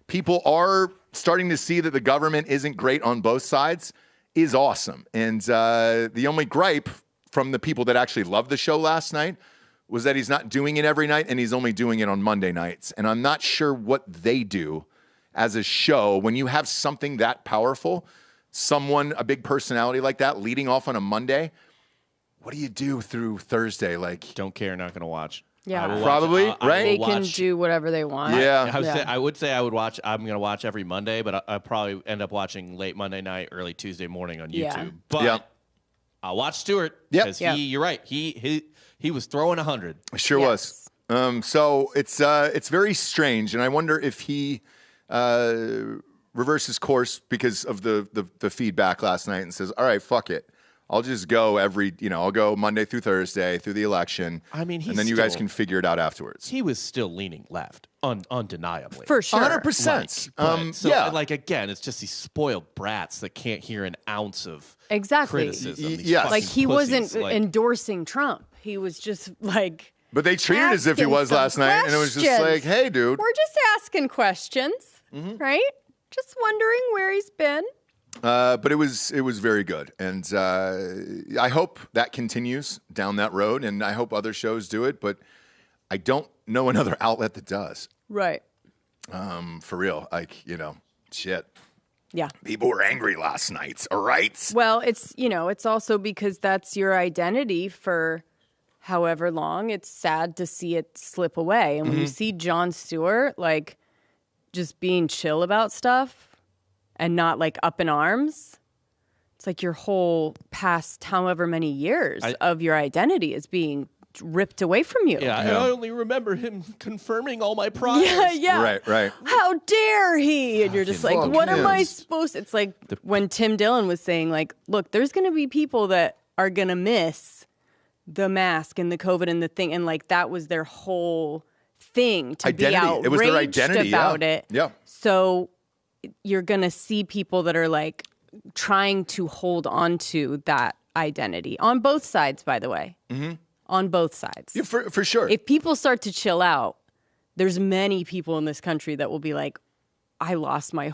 [SPEAKER 3] people are starting to see that the government isn't great on both sides is awesome. And the only gripe from the people that actually loved the show last night was that he's not doing it every night and he's only doing it on Monday nights. And I'm not sure what they do as a show when you have something that powerful, someone, a big personality like that leading off on a Monday. What do you do through Thursday? Like,
[SPEAKER 5] don't care, not going to watch.
[SPEAKER 2] Yeah,
[SPEAKER 3] probably, right?
[SPEAKER 2] They can do whatever they want.
[SPEAKER 3] Yeah.
[SPEAKER 5] I would say I would watch. I'm going to watch every Monday, but I probably end up watching late Monday night, early Tuesday morning on YouTube.
[SPEAKER 2] Yeah.
[SPEAKER 5] But I'll watch Stewart because you're right. He was throwing 100.
[SPEAKER 3] Sure was. So it's very strange, and I wonder if he reverses course because of the feedback last night and says, "All right, fuck it. I'll just go I'll go Monday through Thursday through the election.
[SPEAKER 5] I mean,
[SPEAKER 3] and then you guys can figure it out afterwards."
[SPEAKER 5] He was still leaning left, undeniably.
[SPEAKER 2] For sure.
[SPEAKER 3] 100%.
[SPEAKER 5] Again, it's just these spoiled brats that can't hear an ounce of criticism.
[SPEAKER 3] Yes.
[SPEAKER 2] Like he wasn't endorsing Trump. He was just like.
[SPEAKER 3] But they treated as if he was last night, and it was just like, "Hey, dude,
[SPEAKER 2] we're just asking questions, right? Just wondering where he's been."
[SPEAKER 3] But it was very good, and I hope that continues down that road, and I hope other shows do it. But I don't know another outlet that does.
[SPEAKER 2] Right.
[SPEAKER 3] For real, shit.
[SPEAKER 2] Yeah.
[SPEAKER 3] People were angry last night. All right.
[SPEAKER 2] Well, it's also because that's your identity for however long. It's sad to see it slip away, and when you see Jon Stewart like just being chill about stuff and not like up in arms, it's like your whole past however many years of your identity is being ripped away from you.
[SPEAKER 5] Yeah, I only remember him confirming all my priors.
[SPEAKER 2] Yeah.
[SPEAKER 3] Right.
[SPEAKER 2] How dare he? And you're just like, what am I supposed to? It's like when Tim Dillon was saying, like, look, there's going to be people that are going to miss the mask and the COVID and the thing. And like, that was their whole thing to
[SPEAKER 3] identity.
[SPEAKER 2] Be outraged
[SPEAKER 3] it was their identity
[SPEAKER 2] about it.
[SPEAKER 3] Yeah.
[SPEAKER 2] So you're going to see people that are like trying to hold on to that identity on both sides, by the way. Mm-hmm. On both sides.
[SPEAKER 3] Yeah, for sure.
[SPEAKER 2] If people start to chill out, there's many people in this country that will be like, I lost my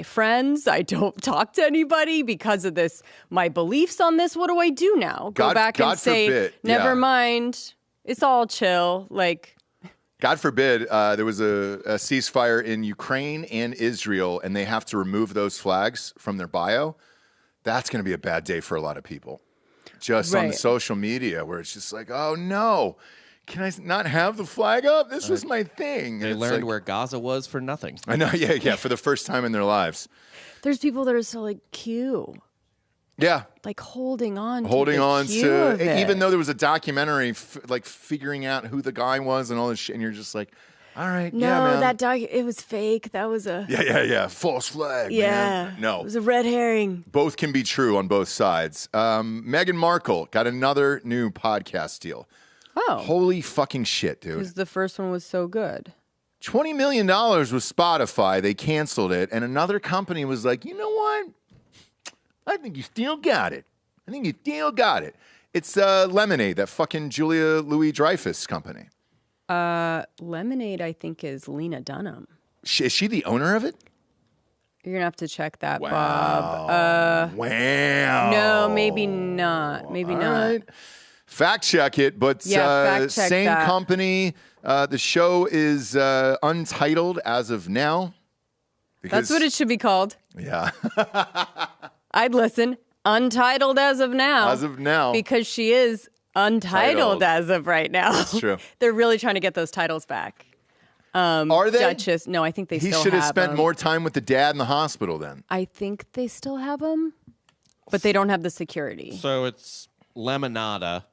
[SPEAKER 2] friends. I don't talk to anybody because of this. My beliefs on this. What do I do now? Go back and say, never mind. It's all chill. Like,
[SPEAKER 3] God forbid there was a ceasefire in Ukraine and Israel, and they have to remove those flags from their bio. That's going to be a bad day for a lot of people. Just on social media where it's just like, oh no, can I not have the flag up? This was my thing.
[SPEAKER 5] They learned where Gaza was for nothing.
[SPEAKER 3] I know, yeah, for the first time in their lives.
[SPEAKER 2] There's people that are still like Q.
[SPEAKER 3] Yeah.
[SPEAKER 2] Like holding on
[SPEAKER 3] to even though there was a documentary like figuring out who the guy was and all this shit, and you're just like, all right,
[SPEAKER 2] no, that it was fake. That was a
[SPEAKER 3] false flag.
[SPEAKER 2] Yeah,
[SPEAKER 3] man. No,
[SPEAKER 2] it was a red herring.
[SPEAKER 3] Both can be true on both sides. Meghan Markle got another new podcast deal.
[SPEAKER 2] Oh,
[SPEAKER 3] holy fucking shit, dude!
[SPEAKER 2] Because the first one was so good.
[SPEAKER 3] $20 million was Spotify. They canceled it, and another company was like, you know what? I think you still got it. It's Lemonade, that fucking Julia Louis-Dreyfus company.
[SPEAKER 2] Lemonade, I think, is Lena Dunham.
[SPEAKER 3] Is she the owner of it?
[SPEAKER 2] You're going to have to check that,
[SPEAKER 3] wow.
[SPEAKER 2] Bob.
[SPEAKER 3] Wow.
[SPEAKER 2] No, maybe not. Maybe not.
[SPEAKER 3] Right. Fact check it, but
[SPEAKER 2] fact check
[SPEAKER 3] same
[SPEAKER 2] that.
[SPEAKER 3] company. The show is untitled as of now.
[SPEAKER 2] That's what it should be called.
[SPEAKER 3] Yeah.
[SPEAKER 2] I'd listen. Untitled as of now.
[SPEAKER 3] As of now.
[SPEAKER 2] Because she is untitled as of right now.
[SPEAKER 3] That's true.
[SPEAKER 2] They're really trying to get those titles back.
[SPEAKER 3] Are they?
[SPEAKER 2] Duchess. No, I think they still have them.
[SPEAKER 3] He should have spent more time with the dad in the hospital then.
[SPEAKER 2] I think they still have them, but they don't have the security.
[SPEAKER 5] So it's Lemonada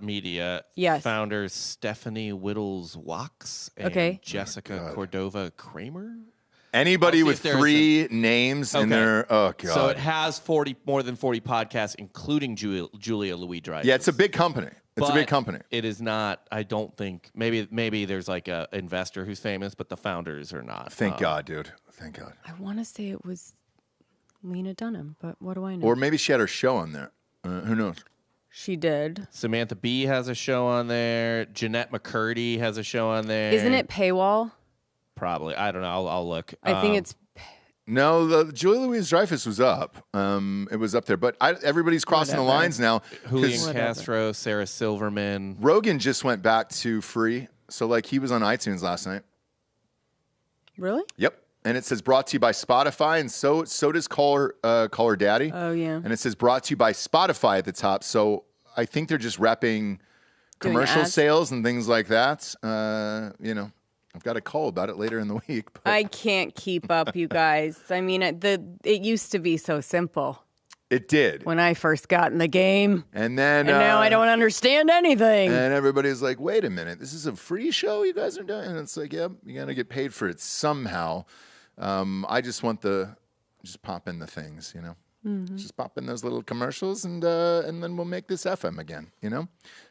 [SPEAKER 5] Media.
[SPEAKER 2] Yes.
[SPEAKER 5] Founders Stephanie Whittles-Wax and Jessica Cordova Kramer.
[SPEAKER 3] Anybody with 3 names in their God.
[SPEAKER 5] So it has more than 40 podcasts, including Julia Louis-Dreyfus.
[SPEAKER 3] Yeah, it's a big company. It's a big company.
[SPEAKER 5] It is not. I don't think. Maybe there's like a investor who's famous, but the founders are not.
[SPEAKER 3] Thank God, dude. Thank God.
[SPEAKER 2] I want to say it was Lena Dunham, but what do I know?
[SPEAKER 3] Or maybe she had her show on there. Who knows?
[SPEAKER 2] She did.
[SPEAKER 5] Samantha Bee has a show on there. Jeanette McCurdy has a show on there.
[SPEAKER 2] Isn't it paywall?
[SPEAKER 5] Probably. I don't know. I'll look.
[SPEAKER 2] I think it's.
[SPEAKER 3] No, the Julia Louis-Dreyfus was up. It was up there, but everybody's crossing the lines now.
[SPEAKER 5] Julian Castro, Sarah Silverman.
[SPEAKER 3] Rogan just went back to free, so like he was on iTunes last night.
[SPEAKER 2] Really?
[SPEAKER 3] Yep. And it says brought to you by Spotify, and so does Call Her Daddy.
[SPEAKER 2] Oh yeah.
[SPEAKER 3] And it says brought to you by Spotify at the top. So I think they're just repping commercial sales and things like that. I've got a call about it later in the week. But.
[SPEAKER 2] I can't keep up, you guys. I mean, it used to be so simple.
[SPEAKER 3] It did.
[SPEAKER 2] When I first got in the game.
[SPEAKER 3] And then...
[SPEAKER 2] And now I don't understand anything.
[SPEAKER 3] And everybody's like, wait a minute, this is a free show you guys are doing? And it's like, yep, you got to get paid for it somehow. I just want just pop in the things, Mm-hmm. Just pop in those little commercials and then we'll make this FM again,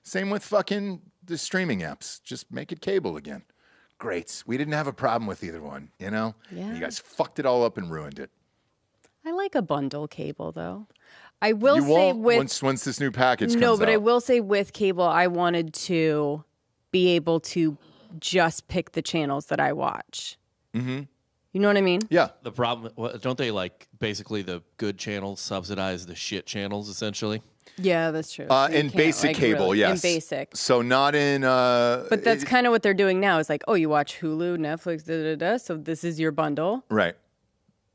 [SPEAKER 3] Same with fucking the streaming apps. Just make it cable again. Great. We didn't have a problem with either one, Yeah. You guys fucked it all up and ruined it.
[SPEAKER 2] I like a bundle cable, though. I will say
[SPEAKER 3] once this new package comes out.
[SPEAKER 2] I will say with cable, I wanted to be able to just pick the channels that I watch. Mm-hmm. You know what I mean?
[SPEAKER 3] Yeah.
[SPEAKER 5] The problem, don't they basically the good channels subsidize the shit channels, essentially?
[SPEAKER 2] Yeah, that's true.
[SPEAKER 3] In basic cable, yes.
[SPEAKER 2] In basic.
[SPEAKER 3] So not in...
[SPEAKER 2] but that's kind of what they're doing now. It's like, you watch Hulu, Netflix, so this is your bundle.
[SPEAKER 3] Right.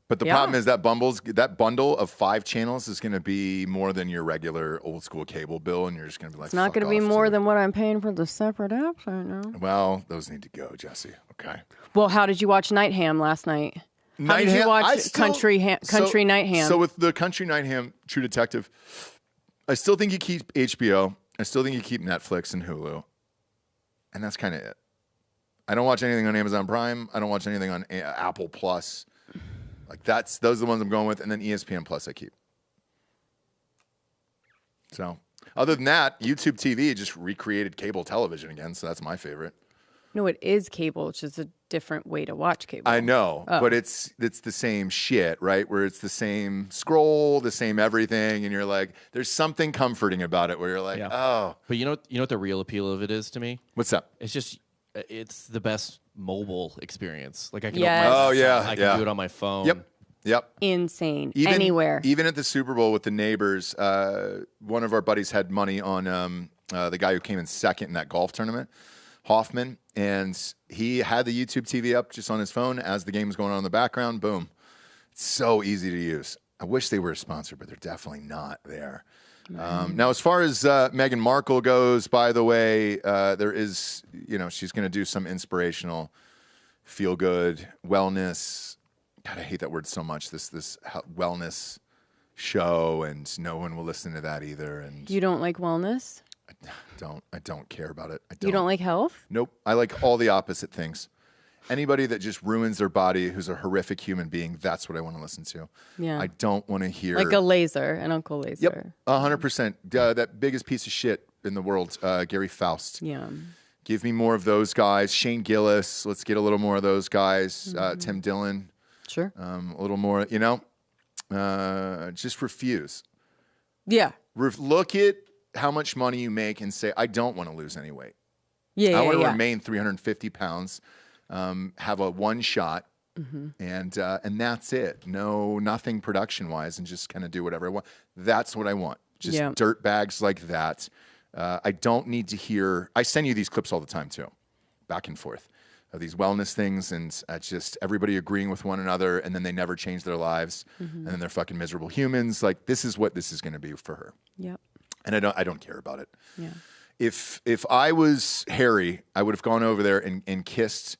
[SPEAKER 3] But the problem is that bundle of 5 channels is going to be more than your regular old school cable bill, and you're just going to be like,
[SPEAKER 2] it's not going to be more than what I'm paying for the separate apps right now.
[SPEAKER 3] Well, those need to go, Jessie. Okay.
[SPEAKER 2] Well, how did you watch Nightham last night? How did you watch Country Nightham?
[SPEAKER 3] So with the Country Nightham, True Detective, I still think you keep HBO. I still think you keep Netflix and Hulu. And that's kind of it. I don't watch anything on Amazon Prime. I don't watch anything on Apple Plus. Like those are the ones I'm going with. And then ESPN Plus I keep. So other than that, YouTube TV just recreated cable television again. So that's my favorite.
[SPEAKER 2] No, it is cable. It's just a different way to watch cable.
[SPEAKER 3] I know, but it's the same shit, right? Where it's the same scroll, the same everything, and you're like, there's something comforting about it. Where you're like, oh.
[SPEAKER 5] But you know what the real appeal of it is to me?
[SPEAKER 3] What's up?
[SPEAKER 5] It's the best mobile experience. Like I can,
[SPEAKER 2] yes.
[SPEAKER 5] I can do it on my phone.
[SPEAKER 3] Yep.
[SPEAKER 2] Insane. Anywhere.
[SPEAKER 3] Even at the Super Bowl with the neighbors, one of our buddies had money on the guy who came in second in that golf tournament, Hoffman, and he had the YouTube TV up just on his phone as the game was going on in the background. Boom. It's so easy to use. I wish they were a sponsor, but they're definitely not there. Now, as far as Meghan Markle goes, by the way, there is, she's going to do some inspirational, feel-good, wellness. God, I hate that word so much. This wellness show, and no one will listen to that either. And
[SPEAKER 2] you don't like wellness?
[SPEAKER 3] I don't care about it.
[SPEAKER 2] You don't like health?
[SPEAKER 3] Nope. I like all the opposite things. Anybody that just ruins their body, who's a horrific human being, that's what I want to listen to.
[SPEAKER 2] Yeah.
[SPEAKER 3] I don't want to hear...
[SPEAKER 2] Like a laser, an Uncle Laser.
[SPEAKER 3] Yep, 100%. That biggest piece of shit in the world, Gary Faust.
[SPEAKER 2] Yeah.
[SPEAKER 3] Give me more of those guys. Shane Gillis, let's get a little more of those guys. Tim Dillon.
[SPEAKER 2] Sure.
[SPEAKER 3] A little more, just refuse.
[SPEAKER 2] Yeah.
[SPEAKER 3] Look at how much money you make and say, I don't want to lose any weight.
[SPEAKER 2] Yeah,
[SPEAKER 3] I want to remain 350 pounds. Have a one shot, and that's it. No, nothing production wise, and just kind of do whatever I want. That's what I want. Just dirt bags like that. I don't need to hear. I send you these clips all the time too, back and forth, of these wellness things, and just everybody agreeing with one another, and then they never change their lives, and then they're fucking miserable humans. Like, this is what this is going to be for her.
[SPEAKER 2] Yep.
[SPEAKER 3] And I don't care about it.
[SPEAKER 2] Yeah.
[SPEAKER 3] If I was Harry, I would have gone over there and kissed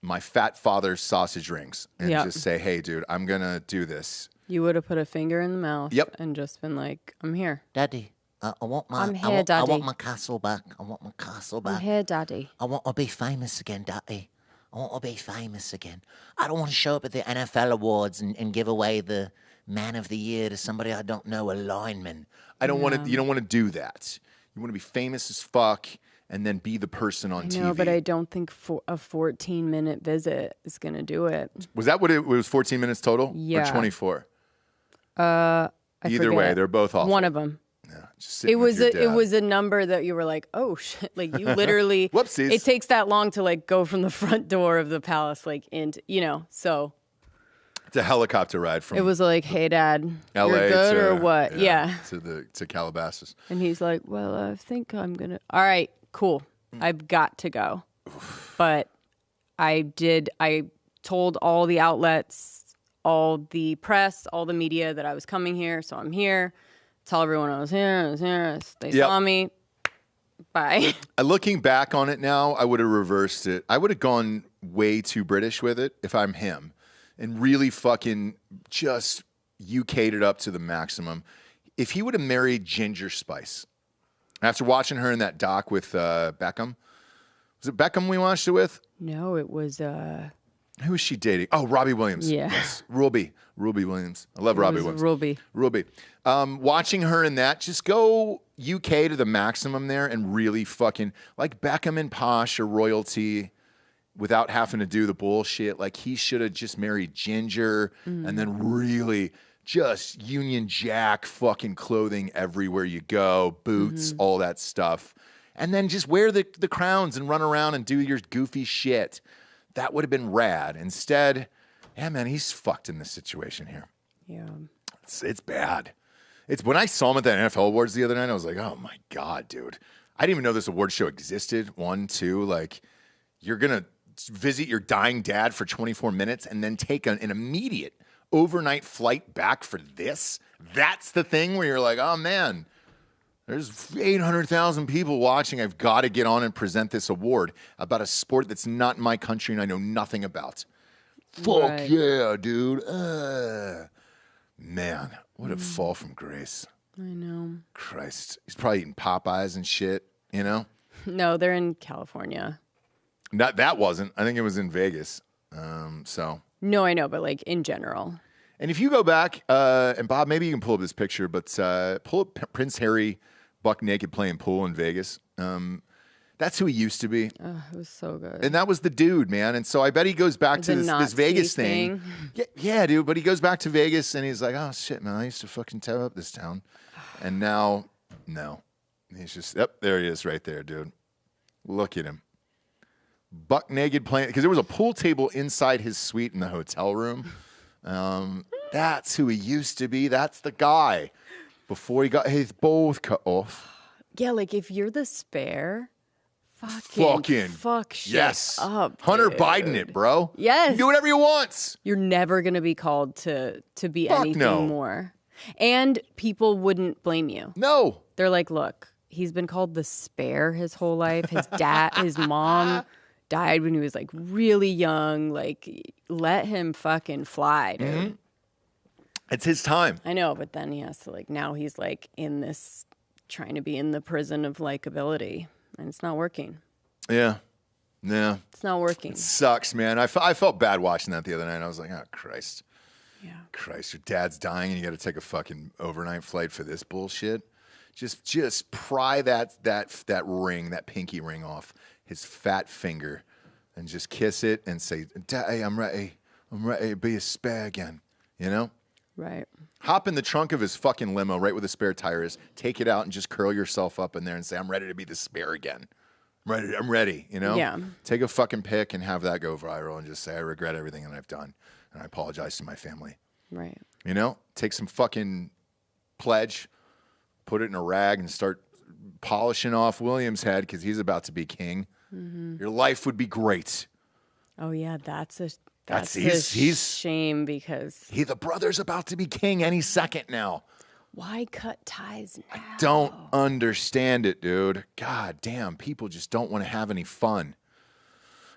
[SPEAKER 3] my fat father's sausage rings and just say, hey, dude, I'm going to do this.
[SPEAKER 2] You would have put a finger in the mouth and just been like, I'm here.
[SPEAKER 8] Daddy, I want my
[SPEAKER 2] Daddy.
[SPEAKER 8] I want my castle back. I want my castle back.
[SPEAKER 2] I'm here, Daddy.
[SPEAKER 8] I want to be famous again, Daddy. I want to be famous again. I don't want to show up at the NFL awards and give away the Man of the Year to somebody I don't know, a lineman.
[SPEAKER 3] I don't want to. You don't want to do that. You want to be famous as fuck and then be the person on TV.
[SPEAKER 2] No, but I don't think a 14-minute visit is going to do it.
[SPEAKER 3] Was that what it was? 14 minutes total?
[SPEAKER 2] Yeah.
[SPEAKER 3] Or 24?
[SPEAKER 2] I
[SPEAKER 3] Either
[SPEAKER 2] forget.
[SPEAKER 3] way, they're both awful.
[SPEAKER 2] One of them.
[SPEAKER 3] Yeah, just sitting with your dad.
[SPEAKER 2] It was a number that you were like, oh shit, like you literally.
[SPEAKER 3] Whoopsies.
[SPEAKER 2] It takes that long to like go from the front door of the palace like into so.
[SPEAKER 3] It's a helicopter ride from.
[SPEAKER 2] It was like, hey, Dad,
[SPEAKER 3] LA
[SPEAKER 2] you're good
[SPEAKER 3] to,
[SPEAKER 2] or what? Yeah.
[SPEAKER 3] To Calabasas.
[SPEAKER 2] And he's like, well, I think I'm gonna. All right, cool. I've got to go. But I told all the outlets, all the press, all the media that I was coming here, so I'm here. Tell everyone I was here. They saw me. Bye.
[SPEAKER 3] Looking back on it now, I would have reversed it. I would have gone way too British with it if I'm him. And really fucking just UK'd it up to the maximum. If he would have married Ginger Spice, after watching her in that doc with Beckham, was it Beckham we watched it with?
[SPEAKER 2] No, it was.
[SPEAKER 3] Who was she dating? Oh, Robbie Williams.
[SPEAKER 2] Yeah.
[SPEAKER 3] Yes. Ruby Williams. I love Robbie Williams.
[SPEAKER 2] Ruby.
[SPEAKER 3] Watching her in that, just go UK to the maximum there and really fucking, like Beckham and Posh or royalty, without having to do the bullshit. Like, he should have just married Ginger and then really just Union Jack fucking clothing everywhere you go, boots, all that stuff. And then just wear the crowns and run around and do your goofy shit. That would have been rad. Instead, yeah, man, he's fucked in this situation here.
[SPEAKER 2] Yeah.
[SPEAKER 3] It's bad. It's when I saw him at the NFL Awards the other night, I was like, oh my God, dude. I didn't even know this award show existed. 1, 2, like, you're going to visit your dying dad for 24 minutes and then take an immediate overnight flight back for this? That's the thing where you're like, oh man, there's 800,000 people watching. I've got to get on and present this award about a sport that's not in my country and I know nothing about. Fuck yeah, dude. Man, what a fall from grace.
[SPEAKER 2] I know.
[SPEAKER 3] Christ. He's probably eating Popeyes and shit, you know?
[SPEAKER 2] No, they're in California.
[SPEAKER 3] That wasn't. I think it was in Vegas.
[SPEAKER 2] No, I know, but like in general.
[SPEAKER 3] And if you go back, and Bob, maybe you can pull up this picture, but pull up Prince Harry buck naked playing pool in Vegas. That's who he used to be.
[SPEAKER 2] Oh, it was so good.
[SPEAKER 3] And that was the dude, man. And so I bet he goes back to this Vegas thing. Yeah, dude. But he goes back to Vegas and he's like, oh, shit, man. I used to fucking tear up this town. And now, no. He's just, there he is right there, dude. Look at him. Buck naked playing, because there was a pool table inside his suite in the hotel room. That's who he used to be. That's the guy before he got his balls cut off.
[SPEAKER 2] Yeah, like if you're the spare Fucking fuck shit
[SPEAKER 3] yes.
[SPEAKER 2] up,
[SPEAKER 3] Hunter
[SPEAKER 2] dude.
[SPEAKER 3] Biden it, bro.
[SPEAKER 2] Yes.
[SPEAKER 3] Do whatever you want.
[SPEAKER 2] You're never going to be called to be
[SPEAKER 3] Fuck
[SPEAKER 2] anything
[SPEAKER 3] no.
[SPEAKER 2] more. And people wouldn't blame you.
[SPEAKER 3] No.
[SPEAKER 2] They're like, look, he's been called the spare his whole life. His dad, his mom died when he was like really young. Like, let him fucking fly, dude.
[SPEAKER 3] Mm-hmm. It's his time.
[SPEAKER 2] I know, but then he has to like, now he's like in this, trying to be in the prison of likability, and it's not working.
[SPEAKER 3] Yeah. Yeah.
[SPEAKER 2] It's not working.
[SPEAKER 3] It sucks, man. I felt bad watching that the other night. I was like, oh, Christ.
[SPEAKER 2] Yeah.
[SPEAKER 3] Christ, your dad's dying and you got to take a fucking overnight flight for this bullshit. Just pry that ring, that pinky ring off his fat finger and just kiss it and say, Daddy, I'm ready to be a spare again, you know?
[SPEAKER 2] Right.
[SPEAKER 3] Hop in the trunk of his fucking limo right where the spare tire is, take it out and just curl yourself up in there and say, I'm ready to be the spare again. I'm ready, you know?
[SPEAKER 2] Yeah.
[SPEAKER 3] Take a fucking pic and have that go viral and just say, I regret everything that I've done and I apologize to my family.
[SPEAKER 2] Right.
[SPEAKER 3] You know? Take some fucking pledge, put it in a rag and start polishing off William's head because he's about to be king. Mm-hmm. Your life would be great.
[SPEAKER 2] Oh, yeah, that's a
[SPEAKER 3] he's
[SPEAKER 2] shame because...
[SPEAKER 3] the brother's about to be king any second now.
[SPEAKER 2] Why cut ties now?
[SPEAKER 3] I don't understand it, dude. God damn, people just don't want to have any fun.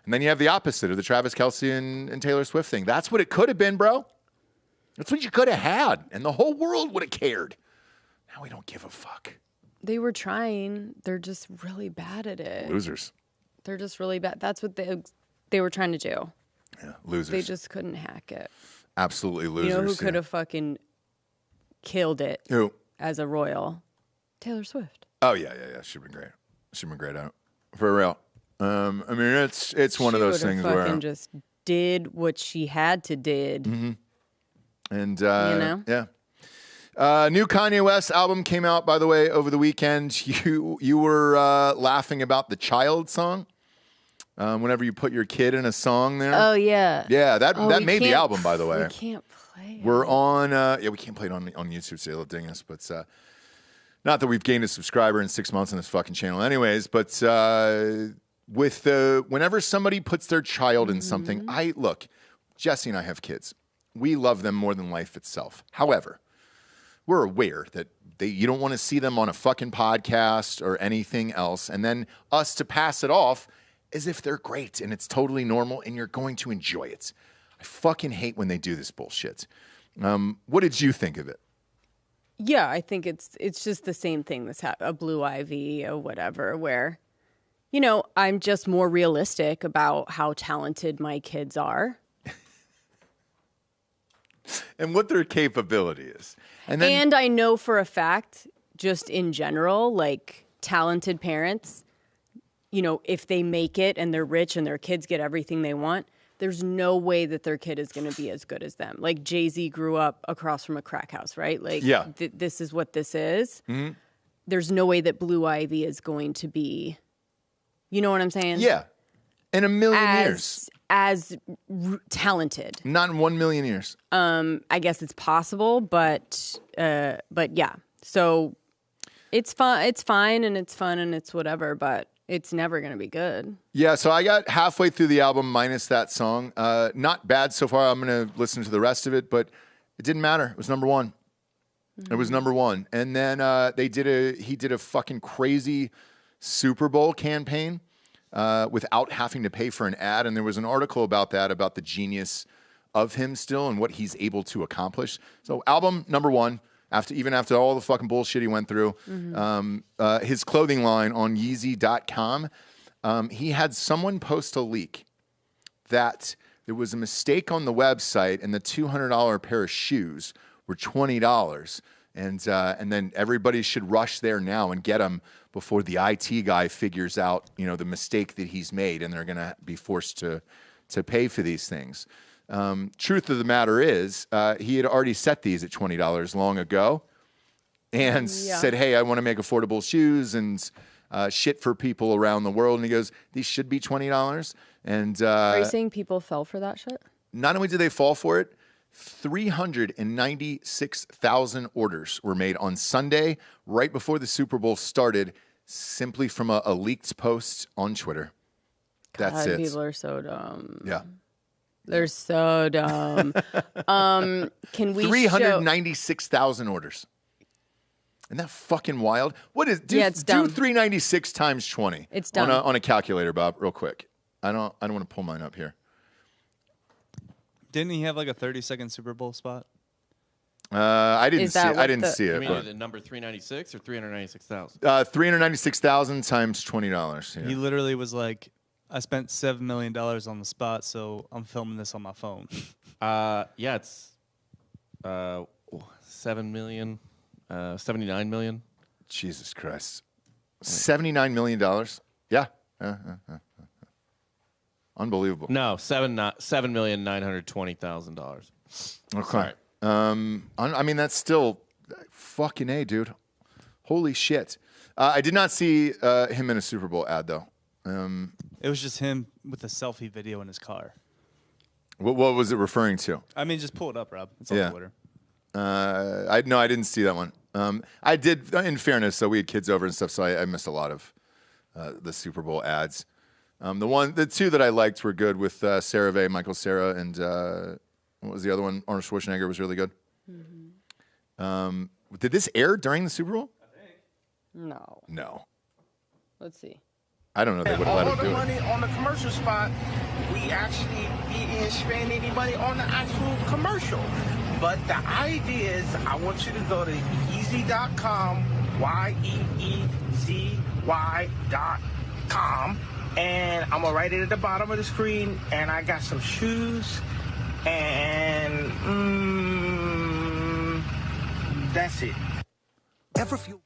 [SPEAKER 3] And then you have the opposite of the Travis Kelce and Taylor Swift thing. That's what it could have been, bro. That's what you could have had. And the whole world would have cared. Now we don't give a fuck.
[SPEAKER 2] They were trying. They're just really bad at it.
[SPEAKER 3] Losers.
[SPEAKER 2] They're just really bad. That's what they were trying to do.
[SPEAKER 3] Yeah, losers.
[SPEAKER 2] They just couldn't hack it.
[SPEAKER 3] Absolutely losers.
[SPEAKER 2] You know who could have fucking killed it?
[SPEAKER 3] Who?
[SPEAKER 2] As a royal? Taylor Swift.
[SPEAKER 3] Oh, yeah. She'd been great. She'd been great at it. For real. I mean, it's one of those things where...
[SPEAKER 2] She just did what she had to did.
[SPEAKER 3] Mm-hmm. And,
[SPEAKER 2] you know?
[SPEAKER 3] Yeah. New Kanye West album came out, by the way, over the weekend. You were laughing about the Child song. Whenever you put your kid in a song there.
[SPEAKER 2] Oh, yeah.
[SPEAKER 3] Yeah, that made the album, by the way.
[SPEAKER 2] We can't play it.
[SPEAKER 3] We're on, we can't play it on YouTube, so they'll ding us. But not that we've gained a subscriber in 6 months on this fucking channel anyways, but whenever somebody puts their child in something, look, Jessie and I have kids. We love them more than life itself. However, we're aware that you don't want to see them on a fucking podcast or anything else, and then us to pass it off as if they're great and it's totally normal and you're going to enjoy it. I fucking hate when they do this bullshit. What did you think of it?
[SPEAKER 2] Yeah, I think it's just the same thing that's a Blue Ivy or whatever, where, you know, I'm just more realistic about how talented my kids are.
[SPEAKER 3] And what their capability is. And
[SPEAKER 2] I know for a fact, just in general, like talented parents, you know, if they make it and they're rich and their kids get everything they want, there's no way that their kid is going to be as good as them. Like Jay-Z grew up across from a crack house, right? Like,
[SPEAKER 3] yeah.
[SPEAKER 2] This is what this is.
[SPEAKER 3] Mm-hmm.
[SPEAKER 2] There's no way that Blue Ivy is going to be, you know what I'm saying?
[SPEAKER 3] Yeah. In a million years.
[SPEAKER 2] As talented.
[SPEAKER 3] Not in 1 million years.
[SPEAKER 2] I guess it's possible, but yeah. So it's fun. It's fine and it's fun and it's whatever, but it's never going to be good.
[SPEAKER 3] Yeah, so I got halfway through the album minus that song. Not bad so far. I'm going to listen to the rest of it, but it didn't matter. It was number one. Mm-hmm. It was number one. And then he did a fucking crazy Super Bowl campaign without having to pay for an ad. And there was an article about that, about the genius of him still and what he's able to accomplish. So album number one. Even after all the fucking bullshit he went through, his clothing line on Yeezy.com, he had someone post a leak that there was a mistake on the website and the $200 pair of shoes were $20. And then everybody should rush there now and get them before the IT guy figures out, you know, the mistake that he's made and they're going to be forced to pay for these things. Truth of the matter is, he had already set these at $20 long ago and said, hey, I want to make affordable shoes and shit for people around the world. And he goes, these should be $20. And
[SPEAKER 2] are you saying people fell for that shit?
[SPEAKER 3] Not only did they fall for it, 396,000 orders were made on Sunday, right before the Super Bowl started, simply from a leaked post on Twitter. That's it.
[SPEAKER 2] People are so dumb.
[SPEAKER 3] Yeah.
[SPEAKER 2] They're so dumb. Can we
[SPEAKER 3] 396,000 orders. Isn't that fucking wild? What is? Do,
[SPEAKER 2] it's
[SPEAKER 3] do
[SPEAKER 2] dumb.
[SPEAKER 3] 396 times 20.
[SPEAKER 2] It's dumb.
[SPEAKER 3] On a calculator, Bob, real quick. I don't want to pull mine up here.
[SPEAKER 1] Didn't he have like a 30-second Super Bowl spot?
[SPEAKER 3] I didn't
[SPEAKER 2] Is
[SPEAKER 3] see.
[SPEAKER 2] that
[SPEAKER 3] I didn't
[SPEAKER 2] what
[SPEAKER 3] see
[SPEAKER 5] You
[SPEAKER 3] it.
[SPEAKER 5] mean
[SPEAKER 3] But,
[SPEAKER 5] the number 396 or 396,000?
[SPEAKER 3] 396,000 times $20. Yeah.
[SPEAKER 1] He literally was like, I spent $7 million on the spot, so I'm filming this on my phone.
[SPEAKER 5] Yeah, it's 7 million, 79 million.
[SPEAKER 3] Jesus Christ. $79 million? Yeah. Unbelievable.
[SPEAKER 5] No, $7,920,000.
[SPEAKER 3] Okay.
[SPEAKER 5] Sorry.
[SPEAKER 3] I mean, that's still fucking A, dude. Holy shit. I did not see him in a Super Bowl ad, though.
[SPEAKER 1] It was just him with a selfie video in his car.
[SPEAKER 3] What was it referring to?
[SPEAKER 1] I mean, just pull it up, Rob. It's on
[SPEAKER 3] Yeah.
[SPEAKER 1] Twitter.
[SPEAKER 3] I didn't see that one. I did, in fairness, so we had kids over and stuff, so I missed a lot of the Super Bowl ads. The two that I liked were good with CeraVe, Michael Cera, and what was the other one? Arnold Schwarzenegger was really good. Mm-hmm. Did this air during the Super Bowl?
[SPEAKER 2] No.
[SPEAKER 3] No.
[SPEAKER 2] Let's see.
[SPEAKER 3] I don't know. They would have let
[SPEAKER 9] All
[SPEAKER 3] him
[SPEAKER 9] the
[SPEAKER 3] do
[SPEAKER 9] money
[SPEAKER 3] it.
[SPEAKER 9] on the commercial spot, we actually didn't spend any money on the actual commercial. But the idea is I want you to go to Yeezy.com, YEEZY.com, and I'm going to write it at the bottom of the screen, and I got some shoes, and that's it.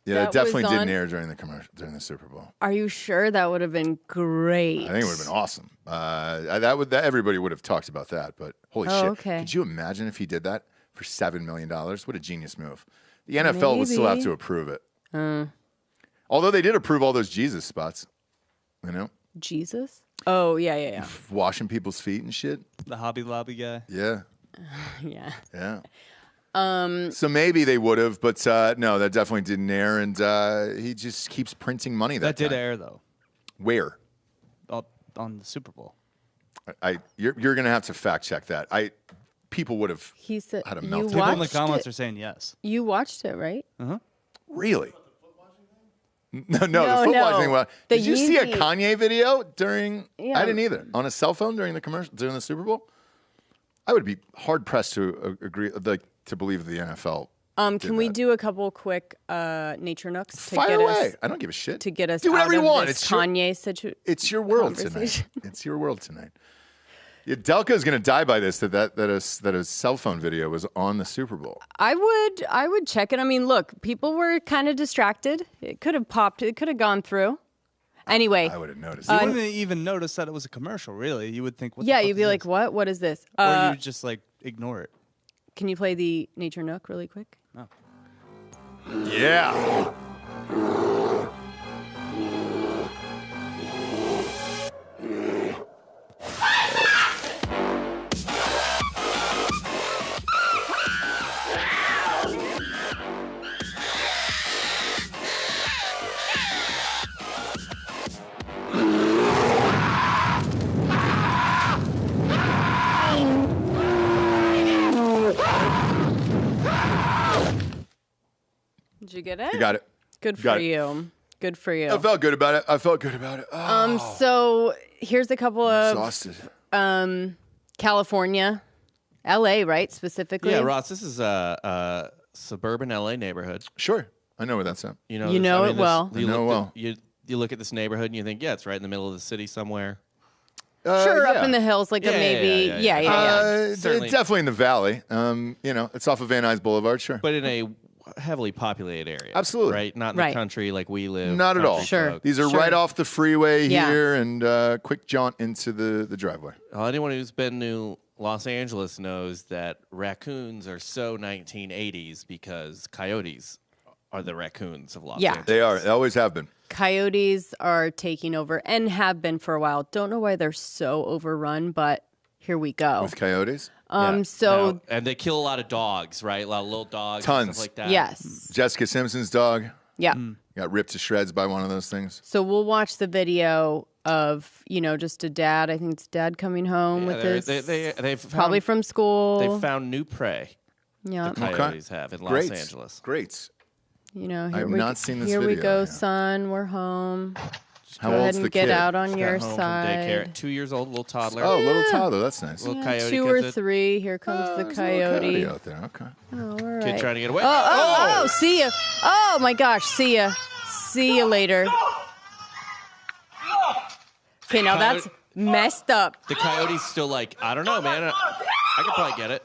[SPEAKER 3] Yeah,
[SPEAKER 2] That
[SPEAKER 3] it definitely
[SPEAKER 2] was
[SPEAKER 3] didn't
[SPEAKER 2] on-
[SPEAKER 3] air during the Super Bowl.
[SPEAKER 2] Are you sure that would have been great?
[SPEAKER 3] I think it would have been awesome. Everybody would have talked about that. But holy shit,
[SPEAKER 2] okay.
[SPEAKER 3] could you imagine if he did that for $7 million? What a genius move! The NFL would still have
[SPEAKER 2] Maybe.
[SPEAKER 3] to approve it. Although they did approve all those Jesus spots, you know,
[SPEAKER 2] Jesus? Oh, yeah.
[SPEAKER 3] washing people's feet and shit.
[SPEAKER 1] The Hobby Lobby guy.
[SPEAKER 3] Yeah,
[SPEAKER 2] Yeah.
[SPEAKER 3] yeah. So maybe they would have, but no, that definitely didn't air, and he just keeps printing money.
[SPEAKER 1] That did
[SPEAKER 3] guy.
[SPEAKER 1] air, though,
[SPEAKER 3] Where?
[SPEAKER 1] on the Super Bowl.
[SPEAKER 3] You're gonna have to fact check that. People would have
[SPEAKER 2] He said
[SPEAKER 3] had a
[SPEAKER 2] you
[SPEAKER 3] meltdown.
[SPEAKER 1] People in the
[SPEAKER 2] watched
[SPEAKER 1] comments
[SPEAKER 2] it.
[SPEAKER 1] are saying yes.
[SPEAKER 2] You watched it, right?
[SPEAKER 3] Really? No, the
[SPEAKER 2] No,
[SPEAKER 3] foot
[SPEAKER 2] no.
[SPEAKER 3] washing thing. Well,
[SPEAKER 2] The
[SPEAKER 3] did you see a
[SPEAKER 2] Yeezy-
[SPEAKER 3] Kanye video during?
[SPEAKER 2] Yeah.
[SPEAKER 3] I didn't either. On a cell phone during the commercial during the Super Bowl. I would be hard pressed to agree, to believe the NFL.
[SPEAKER 2] Can we do a couple quick nature nooks to
[SPEAKER 3] Fire
[SPEAKER 2] get
[SPEAKER 3] away!
[SPEAKER 2] us
[SPEAKER 3] I don't give a shit.
[SPEAKER 2] to get us
[SPEAKER 3] do whatever
[SPEAKER 2] out
[SPEAKER 3] you
[SPEAKER 2] of
[SPEAKER 3] want.
[SPEAKER 2] this
[SPEAKER 3] It's your,
[SPEAKER 2] Kanye situation?
[SPEAKER 3] it's your world tonight.
[SPEAKER 2] conversation.
[SPEAKER 3] It's your world tonight. Yeah, Delco's gonna die by this. That a cell phone video was on the Super Bowl.
[SPEAKER 2] I would check it. I mean, look, people were kind of distracted. It could have popped. It could have gone through. Anyway,
[SPEAKER 3] I would have noticed.
[SPEAKER 1] You wouldn't even notice that it was a commercial, really. You would think, what the
[SPEAKER 2] yeah,
[SPEAKER 1] fuck
[SPEAKER 2] you'd be
[SPEAKER 1] is
[SPEAKER 2] like,
[SPEAKER 1] this?
[SPEAKER 2] "What? What is this?"
[SPEAKER 1] Or you would just like ignore it.
[SPEAKER 2] Can you play the nature nook really quick?
[SPEAKER 1] No.
[SPEAKER 3] Yeah.
[SPEAKER 2] Did you get it?
[SPEAKER 3] You got it.
[SPEAKER 2] Good
[SPEAKER 3] Got
[SPEAKER 2] for
[SPEAKER 3] it.
[SPEAKER 2] you. Good for you.
[SPEAKER 3] I felt good about it. Oh,
[SPEAKER 2] So here's a couple of
[SPEAKER 3] exhausted.
[SPEAKER 2] California, LA, right? Specifically.
[SPEAKER 5] Yeah, Ross, this is a suburban LA neighborhood.
[SPEAKER 3] Sure, I know where that's at.
[SPEAKER 5] You know,
[SPEAKER 2] You know it well.
[SPEAKER 3] I know well.
[SPEAKER 5] You look at this neighborhood and you think, yeah, it's right in the middle of the city somewhere.
[SPEAKER 2] Sure,
[SPEAKER 3] yeah.
[SPEAKER 2] up in the hills, like a maybe. Yeah.
[SPEAKER 3] It's
[SPEAKER 5] Certainly.
[SPEAKER 3] definitely in the valley. It's off of Van Nuys Boulevard, sure.
[SPEAKER 5] But in a heavily populated area.
[SPEAKER 3] Absolutely.
[SPEAKER 5] Right? Not in
[SPEAKER 2] Right.
[SPEAKER 5] the country like we live.
[SPEAKER 3] Not at all.
[SPEAKER 5] country
[SPEAKER 2] Sure.
[SPEAKER 5] folk.
[SPEAKER 3] These are
[SPEAKER 2] Sure.
[SPEAKER 3] right off the freeway
[SPEAKER 2] Yeah.
[SPEAKER 3] here, and quick jaunt into the driveway.
[SPEAKER 5] Well, anyone who's been to Los Angeles knows that raccoons are so 1980s because coyotes are the raccoons of Los
[SPEAKER 2] Yeah.
[SPEAKER 5] Angeles.
[SPEAKER 3] They are. They always have been.
[SPEAKER 2] Coyotes are taking over and have been for a while. Don't know why they're so overrun, but here we go.
[SPEAKER 3] With coyotes.
[SPEAKER 5] Yeah.
[SPEAKER 2] So
[SPEAKER 5] No, and they kill a lot of dogs, right? A lot of little dogs, and
[SPEAKER 3] Tons.
[SPEAKER 5] stuff like that.
[SPEAKER 2] yes,
[SPEAKER 3] Jessica Simpson's dog.
[SPEAKER 2] Yeah.
[SPEAKER 3] Got ripped to shreds by one of those things.
[SPEAKER 2] So we'll watch the video of, just a dad. I think it's dad coming home with his...
[SPEAKER 5] They've
[SPEAKER 2] probably from school.
[SPEAKER 5] They found new prey.
[SPEAKER 2] Yeah.
[SPEAKER 5] The coyotes have in Los Angeles.
[SPEAKER 3] Great.
[SPEAKER 2] Here
[SPEAKER 3] not seen this
[SPEAKER 2] here
[SPEAKER 3] video.
[SPEAKER 2] we go, son. We're home.
[SPEAKER 3] How
[SPEAKER 2] go ahead
[SPEAKER 3] old's
[SPEAKER 2] and
[SPEAKER 3] the
[SPEAKER 2] get
[SPEAKER 3] kid?
[SPEAKER 2] out on
[SPEAKER 5] Just
[SPEAKER 2] your
[SPEAKER 5] got home
[SPEAKER 2] side.
[SPEAKER 5] from daycare. 2 years old, little toddler.
[SPEAKER 3] Oh, little toddler. That's nice.
[SPEAKER 5] Little coyote
[SPEAKER 2] 2 or
[SPEAKER 5] gets it.
[SPEAKER 2] 3. Here comes the
[SPEAKER 3] There's a little
[SPEAKER 2] coyote.
[SPEAKER 3] out there. Okay.
[SPEAKER 2] Oh, all right.
[SPEAKER 5] Kid trying to get away.
[SPEAKER 2] Oh, see ya. Oh my gosh, see ya. See you later. Okay, now that's messed up.
[SPEAKER 5] The coyote's still like, I don't know, man. I could probably get it.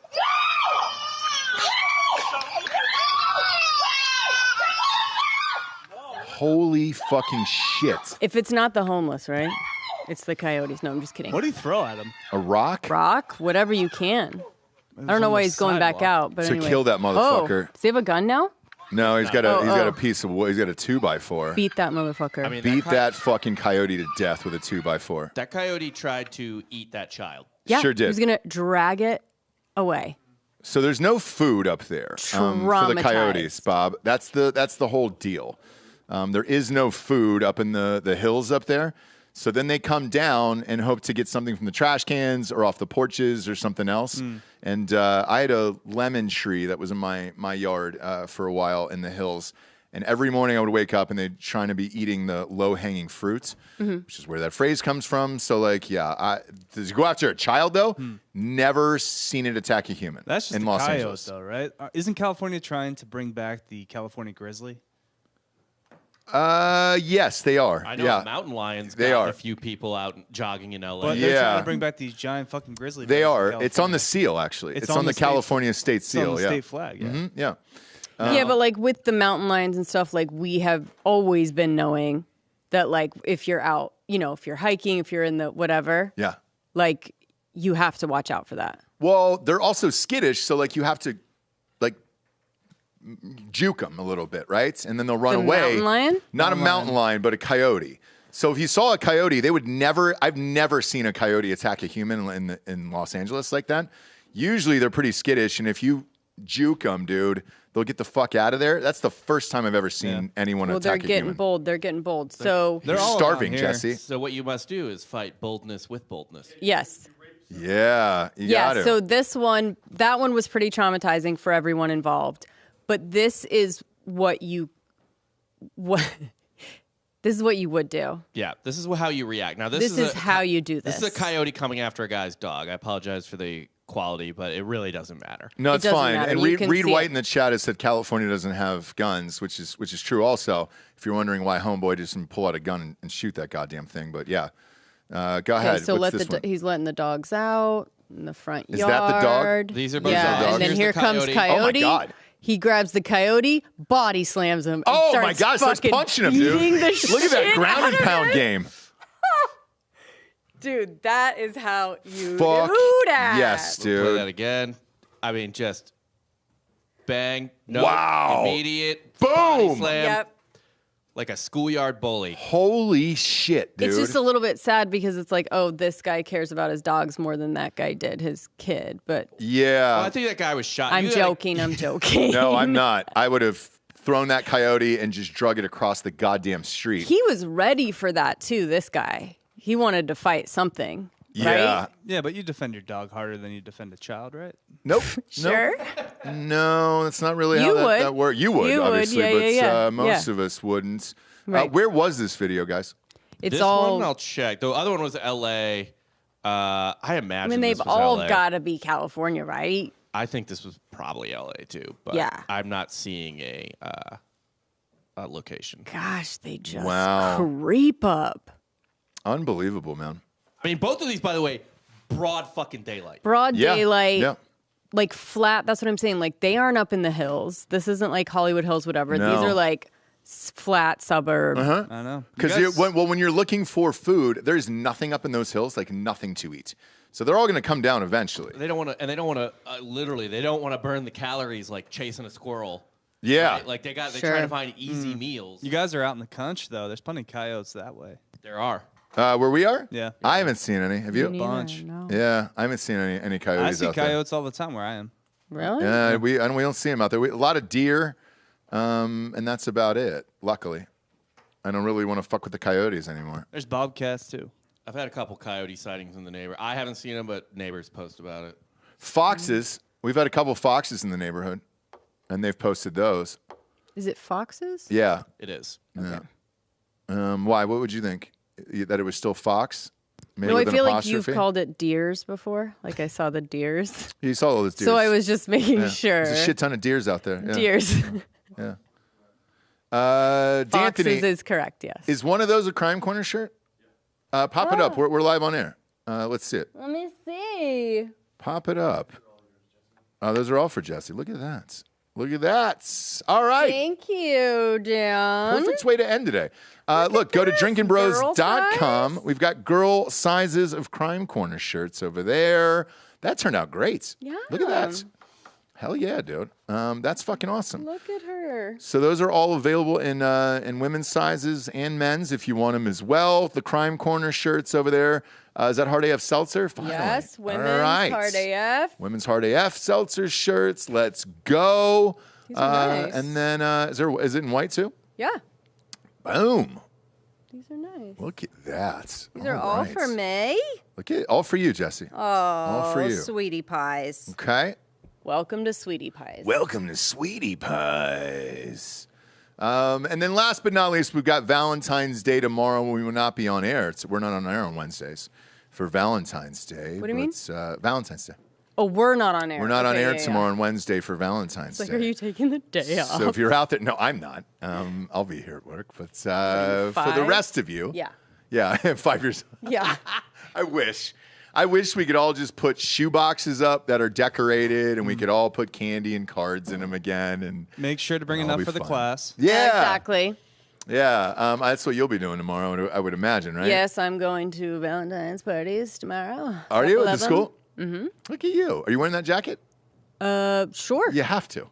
[SPEAKER 3] Holy fucking shit.
[SPEAKER 2] If it's not the homeless, right? It's the coyotes. No, I'm just kidding.
[SPEAKER 1] What do you throw at him?
[SPEAKER 3] A rock?
[SPEAKER 2] Rock? Whatever you can. I don't know why he's going back out, but
[SPEAKER 3] To
[SPEAKER 2] anyway.
[SPEAKER 3] kill that motherfucker.
[SPEAKER 2] Oh, does he have a gun now?
[SPEAKER 3] No, he's got a piece of wood. He's got a 2x4.
[SPEAKER 2] Beat that motherfucker.
[SPEAKER 5] I mean,
[SPEAKER 3] Beat that fucking coyote to death with a 2x4.
[SPEAKER 5] That coyote tried to eat that child.
[SPEAKER 2] yeah,
[SPEAKER 3] sure did.
[SPEAKER 2] He was going to drag it away.
[SPEAKER 3] So there's no food up there for the coyotes,
[SPEAKER 2] Traumatized.
[SPEAKER 3] Bob. That's the whole deal. There is no food up in the hills up there. So then they come down and hope to get something from the trash cans or off the porches or something else. And I had a lemon tree that was in my yard for a while in the hills. And every morning I would wake up and they'd trying to be eating the low-hanging fruit, which is where that phrase comes from. So, like, yeah, to go after a child, though, never seen it attack a human.
[SPEAKER 1] That's just
[SPEAKER 3] in
[SPEAKER 1] the
[SPEAKER 3] Los
[SPEAKER 1] coyote,
[SPEAKER 3] Angeles.
[SPEAKER 1] though, right? Isn't California trying to bring back the California grizzly?
[SPEAKER 3] Yes, they are.
[SPEAKER 5] I know
[SPEAKER 3] yeah.
[SPEAKER 5] mountain lions
[SPEAKER 3] They
[SPEAKER 5] got
[SPEAKER 3] are.
[SPEAKER 5] a few people out jogging in LA.
[SPEAKER 1] But they're trying
[SPEAKER 3] Yeah.
[SPEAKER 1] to bring back these giant fucking grizzly
[SPEAKER 3] They
[SPEAKER 1] bears in
[SPEAKER 3] are. It's on
[SPEAKER 1] California.
[SPEAKER 3] the seal, actually. It's on the
[SPEAKER 1] state-
[SPEAKER 3] California state
[SPEAKER 1] It's on
[SPEAKER 3] seal.
[SPEAKER 1] the
[SPEAKER 3] Yeah.
[SPEAKER 1] state flag, yeah.
[SPEAKER 3] Yeah.
[SPEAKER 2] Yeah, but like with the mountain lions and stuff, like we have always been knowing that like if you're out, if you're hiking, if you're in the whatever,
[SPEAKER 3] Yeah.
[SPEAKER 2] like you have to watch out for that.
[SPEAKER 3] Well, they're also skittish, so like you have to like juke them a little bit, right? And then they'll run
[SPEAKER 2] The
[SPEAKER 3] away.
[SPEAKER 2] mountain lion?
[SPEAKER 3] Not a mountain lion, but a coyote. So if you saw a coyote, they would never. I've never seen a coyote attack a human in Los Angeles like that. Usually they're pretty skittish, and if you juke them, dude, they'll get the fuck out of there. That's the first time I've ever seen anyone
[SPEAKER 2] Well, they're
[SPEAKER 3] attack a
[SPEAKER 2] getting
[SPEAKER 3] human.
[SPEAKER 2] bold. They're getting bold. So
[SPEAKER 3] You're
[SPEAKER 1] all
[SPEAKER 3] starving,
[SPEAKER 1] around here.
[SPEAKER 3] Jesse.
[SPEAKER 5] So what you must do is fight boldness with boldness.
[SPEAKER 2] yes.
[SPEAKER 3] Yeah, you
[SPEAKER 2] Yeah,
[SPEAKER 3] got
[SPEAKER 2] so that one was pretty traumatizing for everyone involved. But this is what this is what you would do.
[SPEAKER 5] Yeah, this is how you react. Now,
[SPEAKER 2] This is how you do
[SPEAKER 5] This is a coyote coming after a guy's dog. I apologize for the quality, but it really doesn't matter.
[SPEAKER 3] No,
[SPEAKER 2] It
[SPEAKER 3] it's
[SPEAKER 2] doesn't
[SPEAKER 3] fine.
[SPEAKER 2] matter.
[SPEAKER 3] And
[SPEAKER 2] You can
[SPEAKER 3] Reed
[SPEAKER 2] see
[SPEAKER 3] White
[SPEAKER 2] it.
[SPEAKER 3] in the chat has said California doesn't have guns, which is true. Also, if you're wondering why Homeboy doesn't pull out a gun and shoot that goddamn thing, but yeah, go ahead.
[SPEAKER 2] Okay, so
[SPEAKER 3] What's this one?
[SPEAKER 2] he's letting the dogs out in the front
[SPEAKER 3] Is
[SPEAKER 2] yard.
[SPEAKER 3] that the dog?
[SPEAKER 5] These are both
[SPEAKER 2] yeah,
[SPEAKER 5] dogs.
[SPEAKER 2] and then
[SPEAKER 5] Here's
[SPEAKER 2] here
[SPEAKER 5] the
[SPEAKER 2] comes
[SPEAKER 5] coyote.
[SPEAKER 2] Coyote.
[SPEAKER 3] Oh my God.
[SPEAKER 2] He grabs the coyote, body slams him. And
[SPEAKER 3] Oh
[SPEAKER 2] starts
[SPEAKER 3] my God! Starts
[SPEAKER 2] fucking
[SPEAKER 3] punching him,
[SPEAKER 2] beating
[SPEAKER 3] dude.
[SPEAKER 2] the
[SPEAKER 3] Look at that
[SPEAKER 2] shit
[SPEAKER 3] ground
[SPEAKER 2] out
[SPEAKER 3] and
[SPEAKER 2] of
[SPEAKER 3] pound
[SPEAKER 2] him.
[SPEAKER 3] game.
[SPEAKER 2] Dude, that is how you
[SPEAKER 3] Fuck
[SPEAKER 2] do that.
[SPEAKER 3] yes,
[SPEAKER 5] Play that
[SPEAKER 3] dude.
[SPEAKER 5] again. I mean, just bang. No,
[SPEAKER 3] Wow.
[SPEAKER 5] Immediate.
[SPEAKER 3] Boom.
[SPEAKER 5] Body slam.
[SPEAKER 2] Yep.
[SPEAKER 5] Like a schoolyard bully.
[SPEAKER 3] Holy shit, dude!
[SPEAKER 2] It's just a little bit sad because it's like, oh, this guy cares about his dogs more than that guy did his kid. But
[SPEAKER 3] yeah.
[SPEAKER 5] Well, I think that guy was shot.
[SPEAKER 2] I'm
[SPEAKER 5] You gotta-
[SPEAKER 2] joking. I'm joking.
[SPEAKER 3] No, I'm not. I would have thrown that coyote and just drug it across the goddamn street.
[SPEAKER 2] He was ready for that too. This guy, he wanted to fight something.
[SPEAKER 3] yeah.
[SPEAKER 2] Right?
[SPEAKER 1] Yeah, but you defend your dog harder than you defend a child, right?
[SPEAKER 3] Nope.
[SPEAKER 2] Sure.
[SPEAKER 3] No, that's not really
[SPEAKER 2] You
[SPEAKER 3] how
[SPEAKER 2] would.
[SPEAKER 3] that works. You would,
[SPEAKER 2] You would,
[SPEAKER 3] obviously,
[SPEAKER 2] yeah,
[SPEAKER 3] but
[SPEAKER 2] yeah, yeah.
[SPEAKER 3] most
[SPEAKER 2] Yeah.
[SPEAKER 3] of us wouldn't.
[SPEAKER 2] Right.
[SPEAKER 3] Where was this video, guys?
[SPEAKER 2] It's
[SPEAKER 5] This
[SPEAKER 2] all.
[SPEAKER 5] one I'll check. The other one was L.A. I imagine.
[SPEAKER 2] I mean, they've
[SPEAKER 5] this was
[SPEAKER 2] all
[SPEAKER 5] LA.
[SPEAKER 2] got to be California, right?
[SPEAKER 5] I think this was probably L.A. too, but
[SPEAKER 2] Yeah.
[SPEAKER 5] I'm not seeing a location.
[SPEAKER 2] Gosh, they just
[SPEAKER 3] Wow.
[SPEAKER 2] creep up.
[SPEAKER 3] Unbelievable, man.
[SPEAKER 5] I mean, both of these, by the way, broad fucking daylight.
[SPEAKER 2] Broad
[SPEAKER 3] Yeah.
[SPEAKER 2] daylight.
[SPEAKER 3] Yeah.
[SPEAKER 2] Like flat. That's what I'm saying. Like they aren't up in the hills. This isn't like Hollywood Hills, whatever.
[SPEAKER 3] No.
[SPEAKER 2] These are like flat suburb.
[SPEAKER 3] Uh-huh.
[SPEAKER 1] I know.
[SPEAKER 3] Because when you're looking for food, there's nothing up in those hills, like nothing to eat. So they're all going to come down eventually.
[SPEAKER 5] They don't want to, and they don't want to. Literally, they don't want to burn the calories like chasing a squirrel.
[SPEAKER 3] Yeah.
[SPEAKER 5] Right? Like they're
[SPEAKER 2] Sure.
[SPEAKER 5] trying to find easy meals.
[SPEAKER 1] You guys are out in the country, though. There's plenty of coyotes that way.
[SPEAKER 5] There are.
[SPEAKER 3] Where we are?
[SPEAKER 1] Yeah.
[SPEAKER 3] I haven't seen any. Have you?
[SPEAKER 2] Me neither,
[SPEAKER 1] bunch.
[SPEAKER 2] no.
[SPEAKER 3] Yeah, I haven't seen any coyotes
[SPEAKER 1] I see
[SPEAKER 3] out there.
[SPEAKER 1] coyotes all the time where I am.
[SPEAKER 2] Really?
[SPEAKER 3] Yeah, we don't see them out there. A lot of deer, And that's about it, luckily. I don't really want to fuck with the coyotes anymore.
[SPEAKER 1] There's bobcats, too.
[SPEAKER 5] I've had a couple coyote sightings in the neighborhood. I haven't seen them, but neighbors post about it.
[SPEAKER 3] Foxes. We've had a couple foxes in the neighborhood, and they've posted those.
[SPEAKER 2] Is it foxes?
[SPEAKER 3] Yeah.
[SPEAKER 5] It is.
[SPEAKER 3] Yeah. Why? What would you think? That it was still fox?
[SPEAKER 2] No, I feel like you've called it deers before. Like I saw the deers.
[SPEAKER 3] You saw all those deers.
[SPEAKER 2] So I was just making sure.
[SPEAKER 3] There's a shit ton of deers out there. Yeah.
[SPEAKER 2] Deers.
[SPEAKER 3] Yeah.
[SPEAKER 2] Foxes
[SPEAKER 3] D'Anthony,
[SPEAKER 2] is correct, yes.
[SPEAKER 3] is one of those a Crime Corner shirt? Pop it up. We're live on air. Let's see it.
[SPEAKER 2] Let me see.
[SPEAKER 3] Pop it up. Oh, those are all for Jessie. Look at that. Look at that. All right.
[SPEAKER 2] Thank you, Dan.
[SPEAKER 3] Perfect way to end today. Look, go to drinkinbros.com. We've got girl sizes of Crime Corner shirts over there. That turned out great.
[SPEAKER 2] Yeah.
[SPEAKER 3] Look at that. Hell yeah, dude. That's fucking awesome.
[SPEAKER 2] Look at her.
[SPEAKER 3] So those are all available in women's sizes and men's if you want them as well. The Crime Corner shirts over there. Is that Hard AF Seltzer? Finally.
[SPEAKER 2] Yes, women's
[SPEAKER 3] all right.
[SPEAKER 2] Hard AF.
[SPEAKER 3] Women's Hard AF Seltzer shirts. Let's go.
[SPEAKER 2] These are nice.
[SPEAKER 3] And then is it in white too?
[SPEAKER 2] Yeah.
[SPEAKER 3] Boom.
[SPEAKER 2] These are nice.
[SPEAKER 3] Look at that.
[SPEAKER 2] These are all for me.
[SPEAKER 3] Look at all for you, Jessie.
[SPEAKER 2] Oh,
[SPEAKER 3] all for you.
[SPEAKER 2] sweetie pies.
[SPEAKER 3] Okay.
[SPEAKER 2] Welcome to Sweetie Pies.
[SPEAKER 3] Welcome to Sweetie Pies. And then last but not least, we've got Valentine's Day tomorrow when we will not be on air. We're not on air on Wednesdays for Valentine's Day.
[SPEAKER 2] What do you mean?
[SPEAKER 3] It's Valentine's Day.
[SPEAKER 2] Oh, we're not on air.
[SPEAKER 3] We're not on air tomorrow
[SPEAKER 2] yeah.
[SPEAKER 3] on Wednesday for Valentine's
[SPEAKER 2] It's like,
[SPEAKER 3] Day.
[SPEAKER 2] are you taking the day off?
[SPEAKER 3] So if you're out there, no, I'm not. I'll be here at work. But for the rest of you.
[SPEAKER 2] Yeah.
[SPEAKER 3] Yeah, 5 years.
[SPEAKER 2] Yeah.
[SPEAKER 3] I wish we could all just put shoe boxes up that are decorated and we could all put candy and cards in them again. And
[SPEAKER 1] make sure to bring enough for the class.
[SPEAKER 3] Yeah.
[SPEAKER 2] Exactly.
[SPEAKER 3] Yeah. That's what you'll be doing tomorrow, I would imagine, right?
[SPEAKER 2] Yes, I'm going to Valentine's parties tomorrow.
[SPEAKER 3] Are you at the
[SPEAKER 2] 11.
[SPEAKER 3] school?
[SPEAKER 2] Mm-hmm.
[SPEAKER 3] Look at you. Are you wearing that jacket?
[SPEAKER 2] Sure.
[SPEAKER 3] You have to.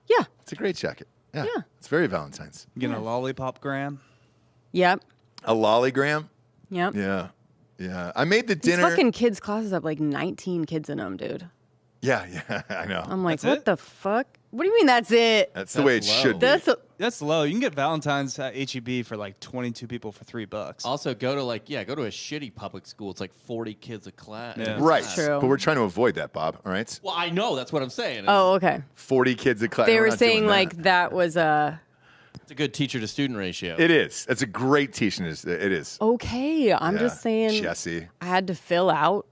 [SPEAKER 2] Yeah.
[SPEAKER 3] It's a great jacket. Yeah.
[SPEAKER 2] Yeah.
[SPEAKER 3] It's very Valentine's.
[SPEAKER 1] You getting a lollipop gram?
[SPEAKER 2] Yep.
[SPEAKER 3] A lollygram?
[SPEAKER 2] Yep.
[SPEAKER 3] Yeah. Yeah. I made the
[SPEAKER 2] These
[SPEAKER 3] dinner.
[SPEAKER 2] fucking kids' classes have like 19 kids in them, dude.
[SPEAKER 3] Yeah, I know.
[SPEAKER 2] I'm like,
[SPEAKER 1] That's
[SPEAKER 2] what
[SPEAKER 1] it?
[SPEAKER 2] the fuck? What do you mean that's it?
[SPEAKER 3] That's the way it
[SPEAKER 5] low.
[SPEAKER 3] should be.
[SPEAKER 1] That's low. You can get Valentine's at HEB for like 22 people for $3.
[SPEAKER 5] Also, go to a shitty public school. It's like 40 kids a class.
[SPEAKER 1] Yeah.
[SPEAKER 3] Right.
[SPEAKER 2] True.
[SPEAKER 3] But we're trying to avoid that, Bob. All right?
[SPEAKER 5] Well, I know. That's what I'm saying.
[SPEAKER 2] Oh, okay.
[SPEAKER 3] 40 kids a class.
[SPEAKER 2] They
[SPEAKER 3] We're
[SPEAKER 2] were
[SPEAKER 3] not
[SPEAKER 2] saying
[SPEAKER 3] doing
[SPEAKER 2] like that was
[SPEAKER 5] It's a good teacher-to-student ratio.
[SPEAKER 3] It is. It's a great teaching. It is.
[SPEAKER 2] okay. I'm
[SPEAKER 3] Yeah.
[SPEAKER 2] just saying.
[SPEAKER 3] Jesse.
[SPEAKER 2] I had to fill out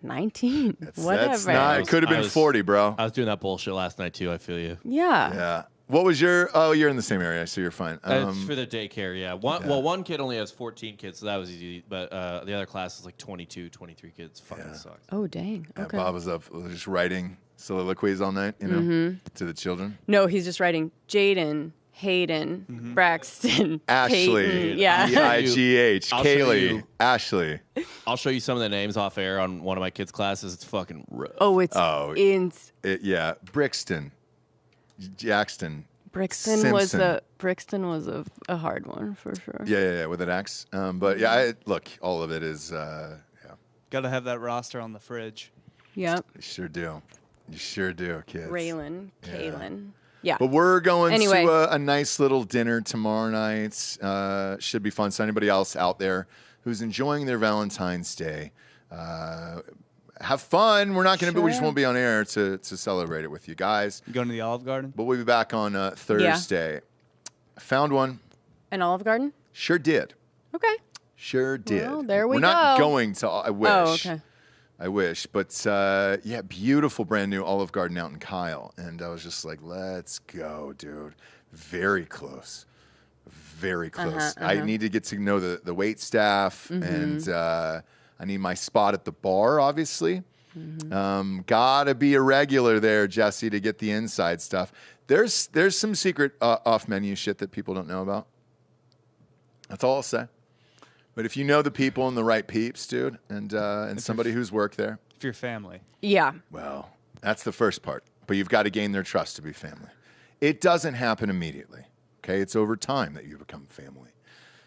[SPEAKER 2] 19. Whatever.
[SPEAKER 3] That's not. It could have
[SPEAKER 5] I
[SPEAKER 3] been
[SPEAKER 5] was-
[SPEAKER 3] 40, bro.
[SPEAKER 5] I was doing that bullshit last night, too. I feel you.
[SPEAKER 2] Yeah.
[SPEAKER 3] Yeah. What was your? Oh, you're in the same area, so you're fine.
[SPEAKER 5] It's for the daycare, yeah. Well, one kid only has 14 kids, so that was easy. But the other class is like 22, 23 kids. Fucking sucks.
[SPEAKER 2] Oh, dang.
[SPEAKER 3] Yeah,
[SPEAKER 2] Okay.
[SPEAKER 3] Bob was up just writing soliloquies all night, to the children.
[SPEAKER 2] No, he's just writing Jaden, Hayden, Braxton,
[SPEAKER 3] Ashley,
[SPEAKER 2] Peyton. Yeah.
[SPEAKER 3] EIGH,
[SPEAKER 5] I'll show
[SPEAKER 3] Kaylee,
[SPEAKER 5] you.
[SPEAKER 3] Ashley.
[SPEAKER 5] I'll show you some of the names off air on one of my kids' classes. It's fucking rough.
[SPEAKER 2] Oh, it's
[SPEAKER 3] Yeah, Brixton, Jackson.
[SPEAKER 2] Brixton was
[SPEAKER 3] Simpson.
[SPEAKER 2] a hard one for sure.
[SPEAKER 3] Yeah, with an X. But yeah, look, all of it is. Yeah,
[SPEAKER 1] Got to have that roster on the fridge.
[SPEAKER 2] Yep.
[SPEAKER 3] you sure do. You sure do, kids.
[SPEAKER 2] Raylan, Kaylin. Yeah.
[SPEAKER 3] But we're going
[SPEAKER 2] Anyway.
[SPEAKER 3] to a nice little dinner tomorrow night. Should be fun. So anybody else out there who's enjoying their Valentine's Day, have fun. We're not going to we just
[SPEAKER 2] Sure.
[SPEAKER 3] won't be on air to celebrate it with you guys.
[SPEAKER 1] You going to the Olive Garden?
[SPEAKER 3] But we'll be back on Thursday. I found one.
[SPEAKER 2] An Olive Garden?
[SPEAKER 3] Sure did.
[SPEAKER 2] Okay.
[SPEAKER 3] Sure did.
[SPEAKER 2] Well, there we
[SPEAKER 3] We're not
[SPEAKER 2] go.
[SPEAKER 3] going to. I wish.
[SPEAKER 2] Oh, okay.
[SPEAKER 3] I wish. But yeah, beautiful brand new Olive Garden out in Kyle. And I was just like, let's go, dude. Very close. Very close. I need to get to know the wait staff and I need my spot at the bar, obviously. Gotta be a regular there, Jesse, to get the inside stuff. There's some secret off-menu shit that people don't know about. That's all I'll say. But if you know the people and the right peeps, dude, and somebody who's worked there.
[SPEAKER 1] If you're family.
[SPEAKER 2] Yeah.
[SPEAKER 3] Well, that's the first part. But you've got to gain their trust to be family. It doesn't happen immediately. Okay? It's over time that you become family.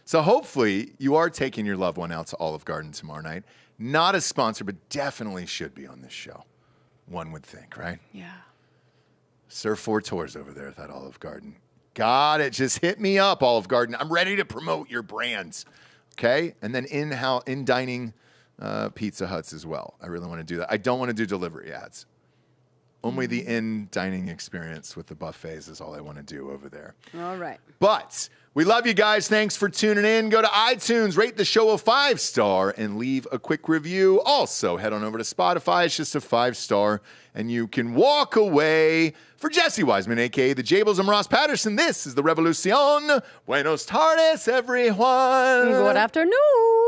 [SPEAKER 3] So hopefully you are taking your loved one out to Olive Garden tomorrow night. Not a sponsor, but definitely should be on this show. One would think, right?
[SPEAKER 2] Yeah.
[SPEAKER 3] Serve 4 tours over there at that Olive Garden. Got it. Just hit me up, Olive Garden. I'm ready to promote your brands. Okay? And then in dining Pizza Huts as well. I really want to do that. I don't want to do delivery ads. Only the in-dining experience with the buffets is all I want to do over there.
[SPEAKER 2] All right.
[SPEAKER 3] But we love you guys. Thanks for tuning in. Go to iTunes, rate the show a 5-star, and leave a quick review. Also, head on over to Spotify. It's just a 5-star, and you can walk away. For Jessie Wiseman, a.k.a. the Jables, I'm Ross Patterson. This is the Revolucion. Buenos tardes, everyone.
[SPEAKER 2] Good afternoon.